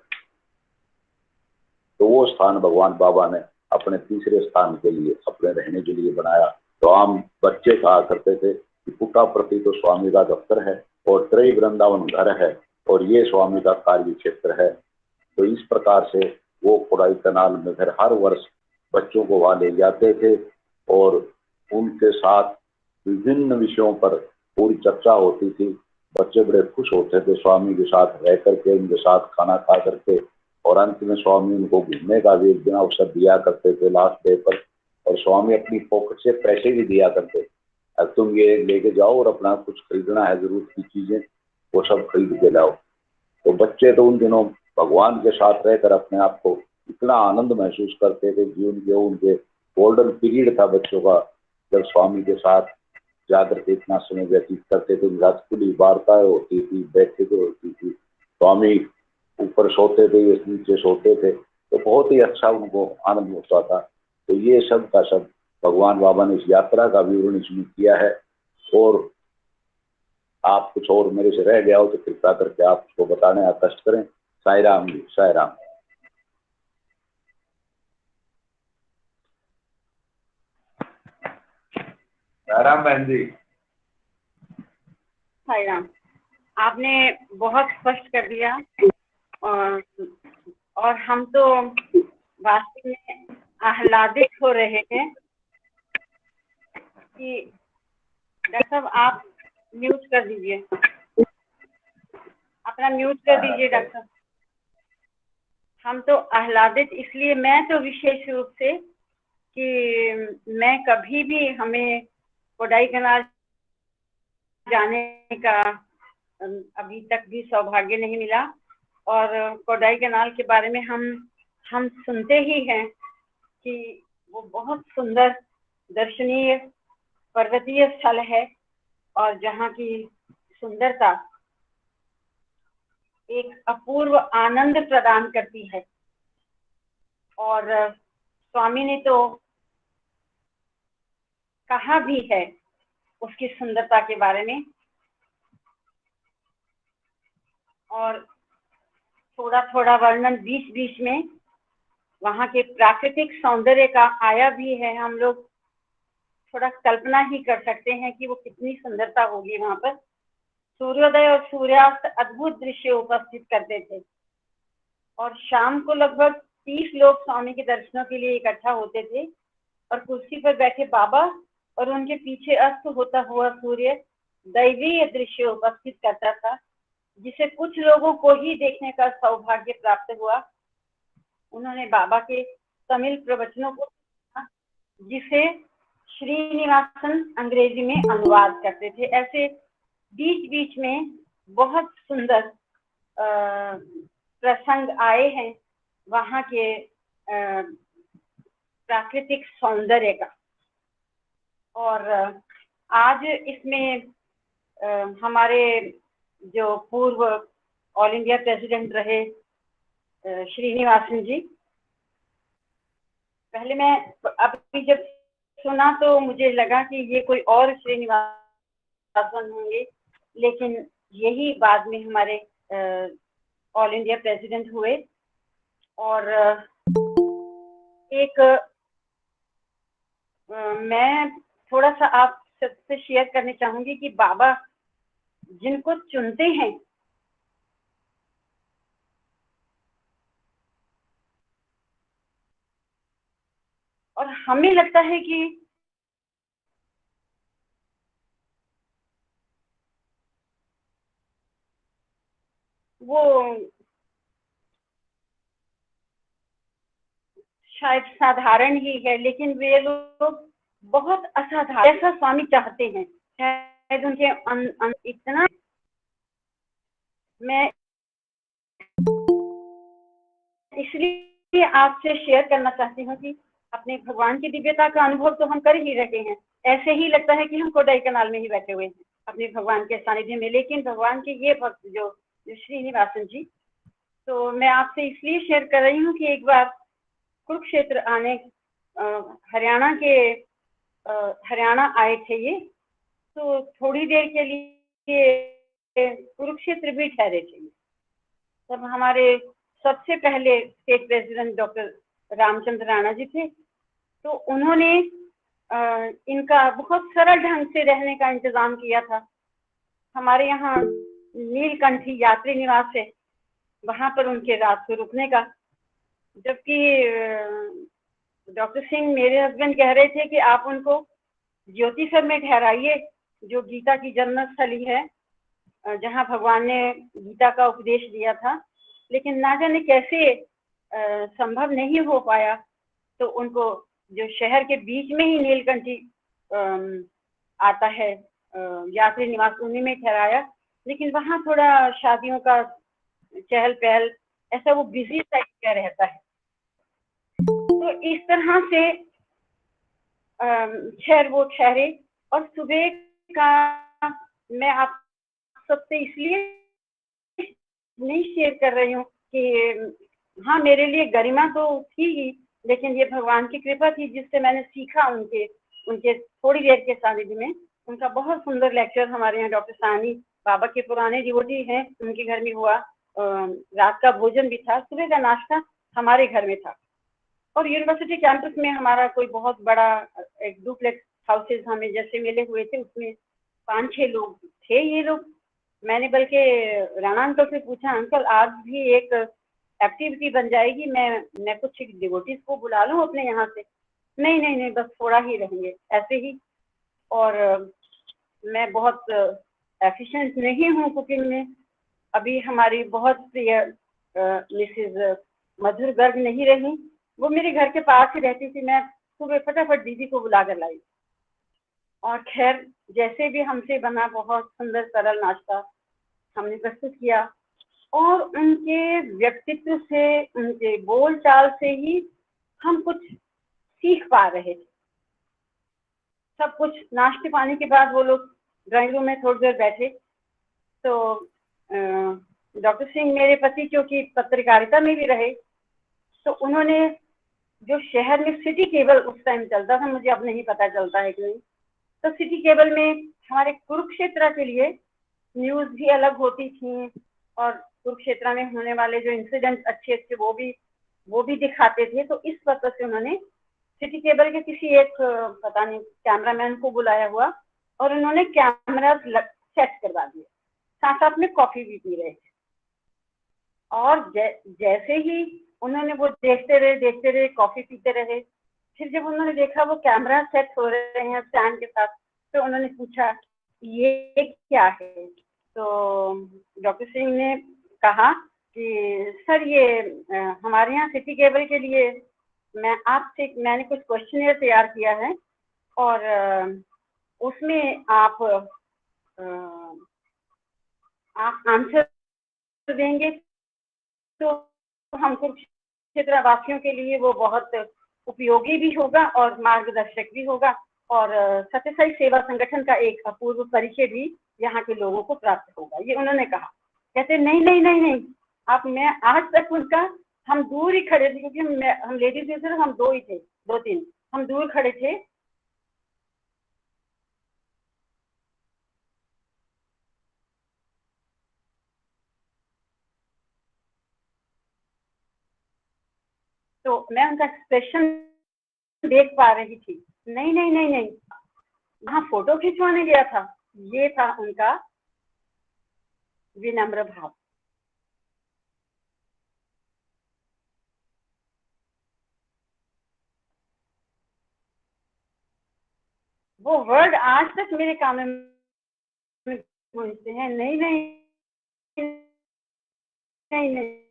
तो वो स्थान भगवान बाबा ने अपने तीसरे स्थान के लिए, अपने रहने के लिए बनाया। तो आम बच्चे कहा करते थे कि पुट्टाप्रति तो स्वामी का दफ्तर है और त्रय वृंदावन घर है और ये स्वामी का कार्य क्षेत्र है। तो इस प्रकार से वो कोडाईकनाल में फिर हर वर्ष बच्चों को वहां ले जाते थे और उनके साथ विभिन्न विषयों पर पूरी चर्चा होती थी। बच्चे बड़े खुश होते थे स्वामी के साथ रह करके, उनके साथ खाना खा करके। और अंत में स्वामी उनको घूमने का भी एक दिन अवसर दिया करते थे लास्ट डे पर। और स्वामी अपनी पॉकेट से पैसे भी दिया करते, अब तुम ये लेके जाओ और अपना कुछ खरीदना है जरूरत की चीजें वो सब खरीद के लाओ। तो बच्चे तो उन दिनों भगवान के साथ रहकर अपने आप को इतना आनंद महसूस करते थे। जीवन के उनके गोल्डन पीरियड था बच्चों का, जब स्वामी के साथ जाकर के इतना समय व्यतीत करते थे। उनके साथ खुली वार्ताएं होती थी, बैठकें होती थी, स्वामी ऊपर सोते थे, ये नीचे सोते थे, तो बहुत ही अच्छा उनको आनंद होता था। तो ये सब का सब भगवान बाबा ने इस यात्रा का विवरण इसमें किया है। और आप कुछ और मेरे से रह गया हो तो कृपया करके आप उसको बताने का कष्ट करें। साई राम जी, साई राम। साई राम बहन जी। साई राम, आपने बहुत स्पष्ट कर दिया। और हम तो वास्तव में आह्लादित हो रहे हैं कि डॉक्टर साहब आप म्यूट कर दीजिए, अपना म्यूट कर दीजिए डॉक्टर साहब। हम तो आह्लादित इसलिए, मैं तो विशेष रूप से कि मैं कभी भी हमें कोडाईकनाल जाने का अभी तक भी सौभाग्य नहीं मिला। और कोडाईकनाल के बारे में हम सुनते ही हैं कि वो बहुत सुंदर दर्शनीय पर्वतीय स्थल है और जहाँ की सुंदरता एक अपूर्व आनंद प्रदान करती है। और स्वामी ने तो कहा भी है उसकी सुंदरता के बारे में, और थोड़ा थोड़ा वर्णन बीच बीच में वहाँ के प्राकृतिक सौंदर्य का आया भी है। हम लोग थोड़ा कल्पना ही कर सकते हैं कि वो कितनी सुंदरता होगी वहाँ पर। सूर्योदय और सूर्यास्त अद्भुत दृश्य उपस्थित करते थे और शाम को लगभग 30 लोग स्वामी के दर्शनों के लिए इकट्ठा होते थे और कुर्सी पर बैठे बाबा और उनके पीछे अस्त होता हुआ सूर्य दैवीय दृश्य उपस्थित करता था, जिसे कुछ लोगों को ही देखने का सौभाग्य प्राप्त हुआ। उन्होंने बाबा के तमिल प्रवचनों को, जिसे श्रीनिवासन अंग्रेजी में अनुवाद करते थे। ऐसे बीच बीच में बहुत सुंदर प्रसंग आए हैं वहाँ के प्राकृतिक सौंदर्य का। और आज इसमें हमारे जो पूर्व ऑल इंडिया प्रेसिडेंट रहे श्रीनिवासन जी, पहले मैं अभी जब सुना तो मुझे लगा कि ये कोई और श्रीनिवासन होंगे, लेकिन यही बाद में हमारे ऑल इंडिया प्रेसिडेंट हुए। और एक मैं थोड़ा सा आप सबसे शेयर करना चाहूंगी कि बाबा जिनको चुनते हैं और हमें लगता है कि वो शायद साधारण ही है, लेकिन वे लोग बहुत असाधारण, ऐसा स्वामी चाहते हैं। शायद उनके इतना, मैं इसलिए आपसे शेयर करना चाहती हूँ कि अपने भगवान की दिव्यता का अनुभव तो हम कर ही रहे हैं। ऐसे ही लगता है कि हम कोडाईकनाल में ही बैठे हुए हैं अपने भगवान के सानिध्य में। लेकिन भगवान के ये भक्त जो श्रीनिवासन जी, तो मैं आपसे इसलिए शेयर कर रही हूँ कि एक बार कुरुक्षेत्र आने हरियाणा आए थे ये, तो थोड़ी देर के लिए कुरुक्षेत्र भी ठहरे थे। तब हमारे सबसे पहले state president doctor Ramchandra Rana ji थे, तो उन्होंने इनका बहुत सरल ढंग से रहने का इंतजाम किया था। हमारे यहाँ नीलकंठी यात्री निवास है, वहां पर उनके रात को रुकने का। जबकि डॉक्टर सिंह मेरे हस्बैंड कह रहे थे कि आप उनको ज्योतिसर में ठहराइए, जो गीता की जन्मस्थली है, जहाँ भगवान ने गीता का उपदेश दिया था, लेकिन ना जाने कैसे संभव नहीं हो पाया, तो उनको जो शहर के बीच में ही नीलकंठी आता है यात्री निवास, उन्हीं में ठहराया। लेकिन वहाँ थोड़ा शादियों का चहल पहल, ऐसा वो बिजी टाइप का रहता है। तो इस तरह से खैर वो ठहरे। और सुबह का मैं आप सबसे इसलिए नहीं शेयर कर रही हूँ कि हाँ, मेरे लिए गरिमा तो थी ही, लेकिन ये भगवान की कृपा थी जिससे मैंने सीखा उनके थोड़ी देर के सानिध्य में। उनका बहुत सुंदर लेक्चर हमारे यहाँ डॉक्टर सानी बाबा के पुराने डिवोटी हैं, उनके घर में हुआ। रात का भोजन भी था, सुबह का नाश्ता हमारे घर में था। और यूनिवर्सिटी कैंपस में हमारा कोई बहुत बड़ा एक डुप्लेक्स हाउसेज हमें जैसे मिले हुए थे, उसमें 5-6 लोग थे ये लोग। मैंने बल्कि राणा अंकल से पूछा, अंकल आज भी एक एक्टिविटी बन जाएगी, मैं कुछ डिवोटीज को बुला लूँ अपने यहाँ से? नहीं नहीं नहीं, बस थोड़ा ही रहेंगे ऐसे ही। और मैं बहुत एफिशिएंट नहीं हूँ कुकिंग में। अभी हमारी बहुत प्रिय मिसेज मधुर गर्ग नहीं रही, वो मेरे घर के पास ही रहती थी। मैं सुबह फटाफट दीदी को बुला कर लाई। और खैर जैसे भी हमसे बना, बहुत सुंदर सरल नाश्ता हमने प्रस्तुत किया। और उनके व्यक्तित्व से, उनके बोल चाल से ही हम कुछ सीख पा रहे थे। सब कुछ नाश्ते पानी के बाद वो लोग ड्राइंग रूम में थोड़ी देर बैठे, तो डॉक्टर सिंह मेरे पति क्योंकि पत्रकारिता में भी रहे, तो उन्होंने जो शहर में सिटी केबल उस टाइम चलता था, मुझे अब नहीं पता चलता है कि नहीं, तो सिटी केबल में हमारे कुरुक्षेत्र के लिए न्यूज भी अलग होती थी, और कुरुक्षेत्र में होने वाले जो इंसिडेंट अच्छे अच्छे वो भी दिखाते थे। तो इस वजह से उन्होंने सिटी केबल के किसी एक पता नहीं कैमरामैन को बुलाया हुआ, और उन्होंने कैमरा सेट करवा दिया, साथ साथ में कॉफी भी पी रहे थे। और जैसे ही उन्होंने वो देखते रहे, कॉफी पीते रहे। फिर जब उन्होंने देखा वो कैमरा सेट हो रहे हैं स्टैंड के साथ, तो उन्होंने पूछा ये क्या है? तो डॉक्टर सिंह ने कहा कि सर ये हमारे यहाँ सिटी केबल के लिए मैंने कुछ क्वेश्चनियर तैयार किया है, और उसमें आप आंसर देंगे तो हम कुरुक्षेत्र वासियों के लिए वो बहुत उपयोगी भी होगा और मार्गदर्शक भी होगा, और सत्यसाई सेवा संगठन का एक अपूर्व परिचय भी यहाँ के लोगों को प्राप्त होगा, ये उन्होंने कहा। कहते नहीं नहीं नहीं नहीं, मैं आज तक उनका, हम दूर ही खड़े थे, क्योंकि हम लेडीज में सिर्फ हम 2 ही थे, 2-3 हम दूर खड़े थे। तो मैं उनका एक्सप्रेशन देख पा रही थी। नहीं नहीं नहीं नहीं, वहां फोटो खिंचवाने गया था, ये था उनका विनम्र भाव। वो वर्ड आज तक मेरे कान में गूंजते हैं। नहीं नहीं नहीं नहीं,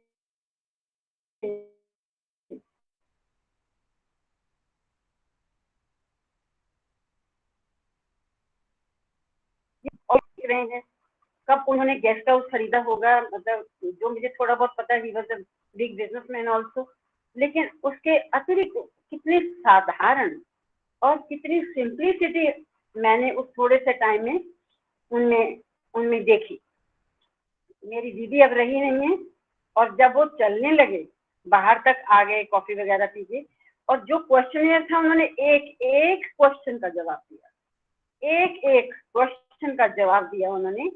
और रहे हैं कब उन्होंने गेस्ट हाउस खरीदा होगा, मतलब जो मुझे थोड़ा बहुत पता है, he was a big businessman also. लेकिन उसके अतिरिक्त कितने साधारण और कितनी सिंपलिसिटी मैंने उस थोड़े से टाइम में उनमें देखी। मेरी दीदी अब रही नहीं है, और जब वो चलने लगे, बाहर तक आ गए कॉफी वगैरह पी के, और जो क्वेश्चनियर था उन्होंने एक एक क्वेश्चन का जवाब दिया, एक एक क्वेश्चन का जवाब दिया उन्होंने।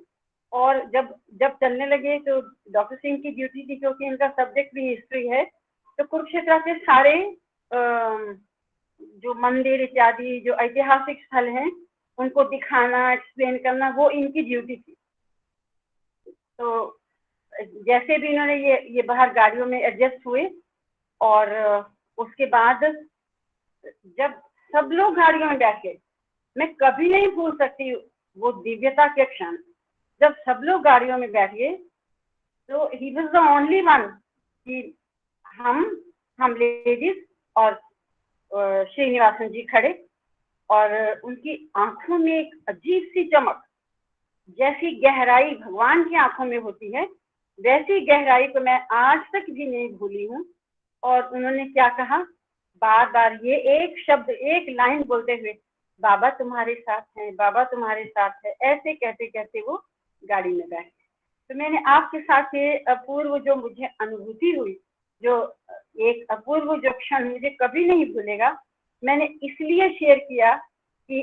और जब चलने लगे तो डॉक्टर सिंह की ड्यूटी थी, क्योंकि इनका सब्जेक्ट भी हिस्ट्री है, तो कुरुक्षेत्र के सारे जो मंदिर इत्यादि जो ऐतिहासिक स्थल हैं उनको दिखाना, एक्सप्लेन करना, वो इनकी ड्यूटी थी। तो जैसे भी इन्होंने ये बाहर गाड़ियों में एडजस्ट हुए, और उसके बाद जब सब लोग गाड़ियों में बैठ गए, मैं कभी नहीं भूल सकती वो दिव्यता के क्षण। जब सब लोग गाड़ियों में बैठ गए तो he was the only one कि हम लेडीज और श्रीनिवासन जी खड़े, और उनकी आंखों में एक अजीब सी चमक, जैसी गहराई भगवान की आंखों में होती है वैसी गहराई को मैं आज तक भी नहीं भूली हूँ। और उन्होंने क्या कहा, बार बार ये एक शब्द, एक लाइन बोलते हुए, बाबा तुम्हारे साथ हैं, बाबा तुम्हारे साथ है, ऐसे कहते कहते वो गाड़ी में बैठे। तो मैंने आपके साथ ये अपूर्व जो मुझे अनुभूति हुई, जो एक अपूर्व जो क्षण मुझे कभी नहीं भूलेगा, मैंने इसलिए शेयर किया कि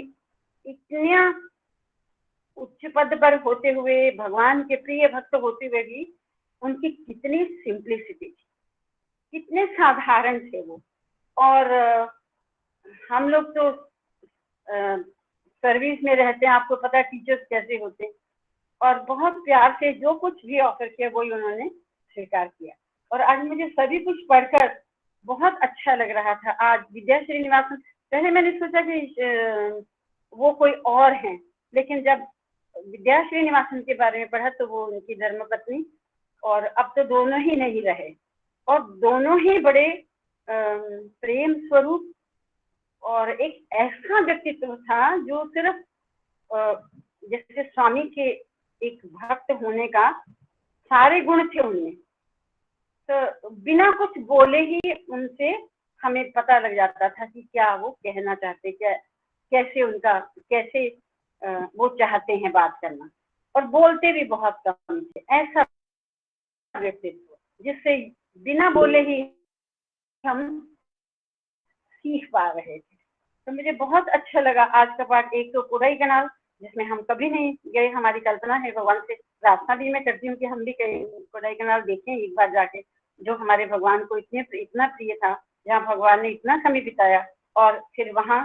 इतना उच्च पद पर होते हुए, भगवान के प्रिय भक्त होते हुए भी उनकी कितनी सिंप्लिसिटी थी, कितने साधारण थे वो। और हम लोग तो सर्विस में रहते हैं, आपको पता है टीचर्स कैसे होते हैं, और बहुत प्यार से जो कुछ भी ऑफर किया वही उन्होंने स्वीकार किया। और आज मुझे सभी कुछ पढ़कर बहुत अच्छा लग रहा था। आज विद्या श्रीनिवासन, पहले मैंने सोचा कि वो कोई और हैं, लेकिन जब विद्या श्रीनिवासन के बारे में पढ़ा तो वो उनकी धर्मपत्नी, और अब तो दोनों ही नहीं रहे, और दोनों ही बड़े प्रेम स्वरूप और एक ऐसा व्यक्तित्व था जो सिर्फ जैसे स्वामी के एक भक्त होने का सारे गुण थे उनमें, तो बिना कुछ बोले ही उनसे हमें पता लग जाता था कि क्या वो कहना चाहते, क्या कैसे उनका कैसे वो चाहते हैं बात करना, और बोलते भी बहुत कम थे। ऐसा व्यक्तित्व जिससे बिना बोले ही हम सीख पा रहे थे। तो मुझे बहुत अच्छा लगा आज का पाठ। एक तो कोडाईकनाल, जिसमें हम कभी नहीं गए, हमारी कल्पना है, भगवान से प्रार्थना भी मैं करती हूँ कि हम भी कोडाईकनाल देखें एक बार जाके, जो हमारे भगवान को इतना प्रिय था, जहाँ भगवान ने इतना समय बिताया, और फिर वहाँ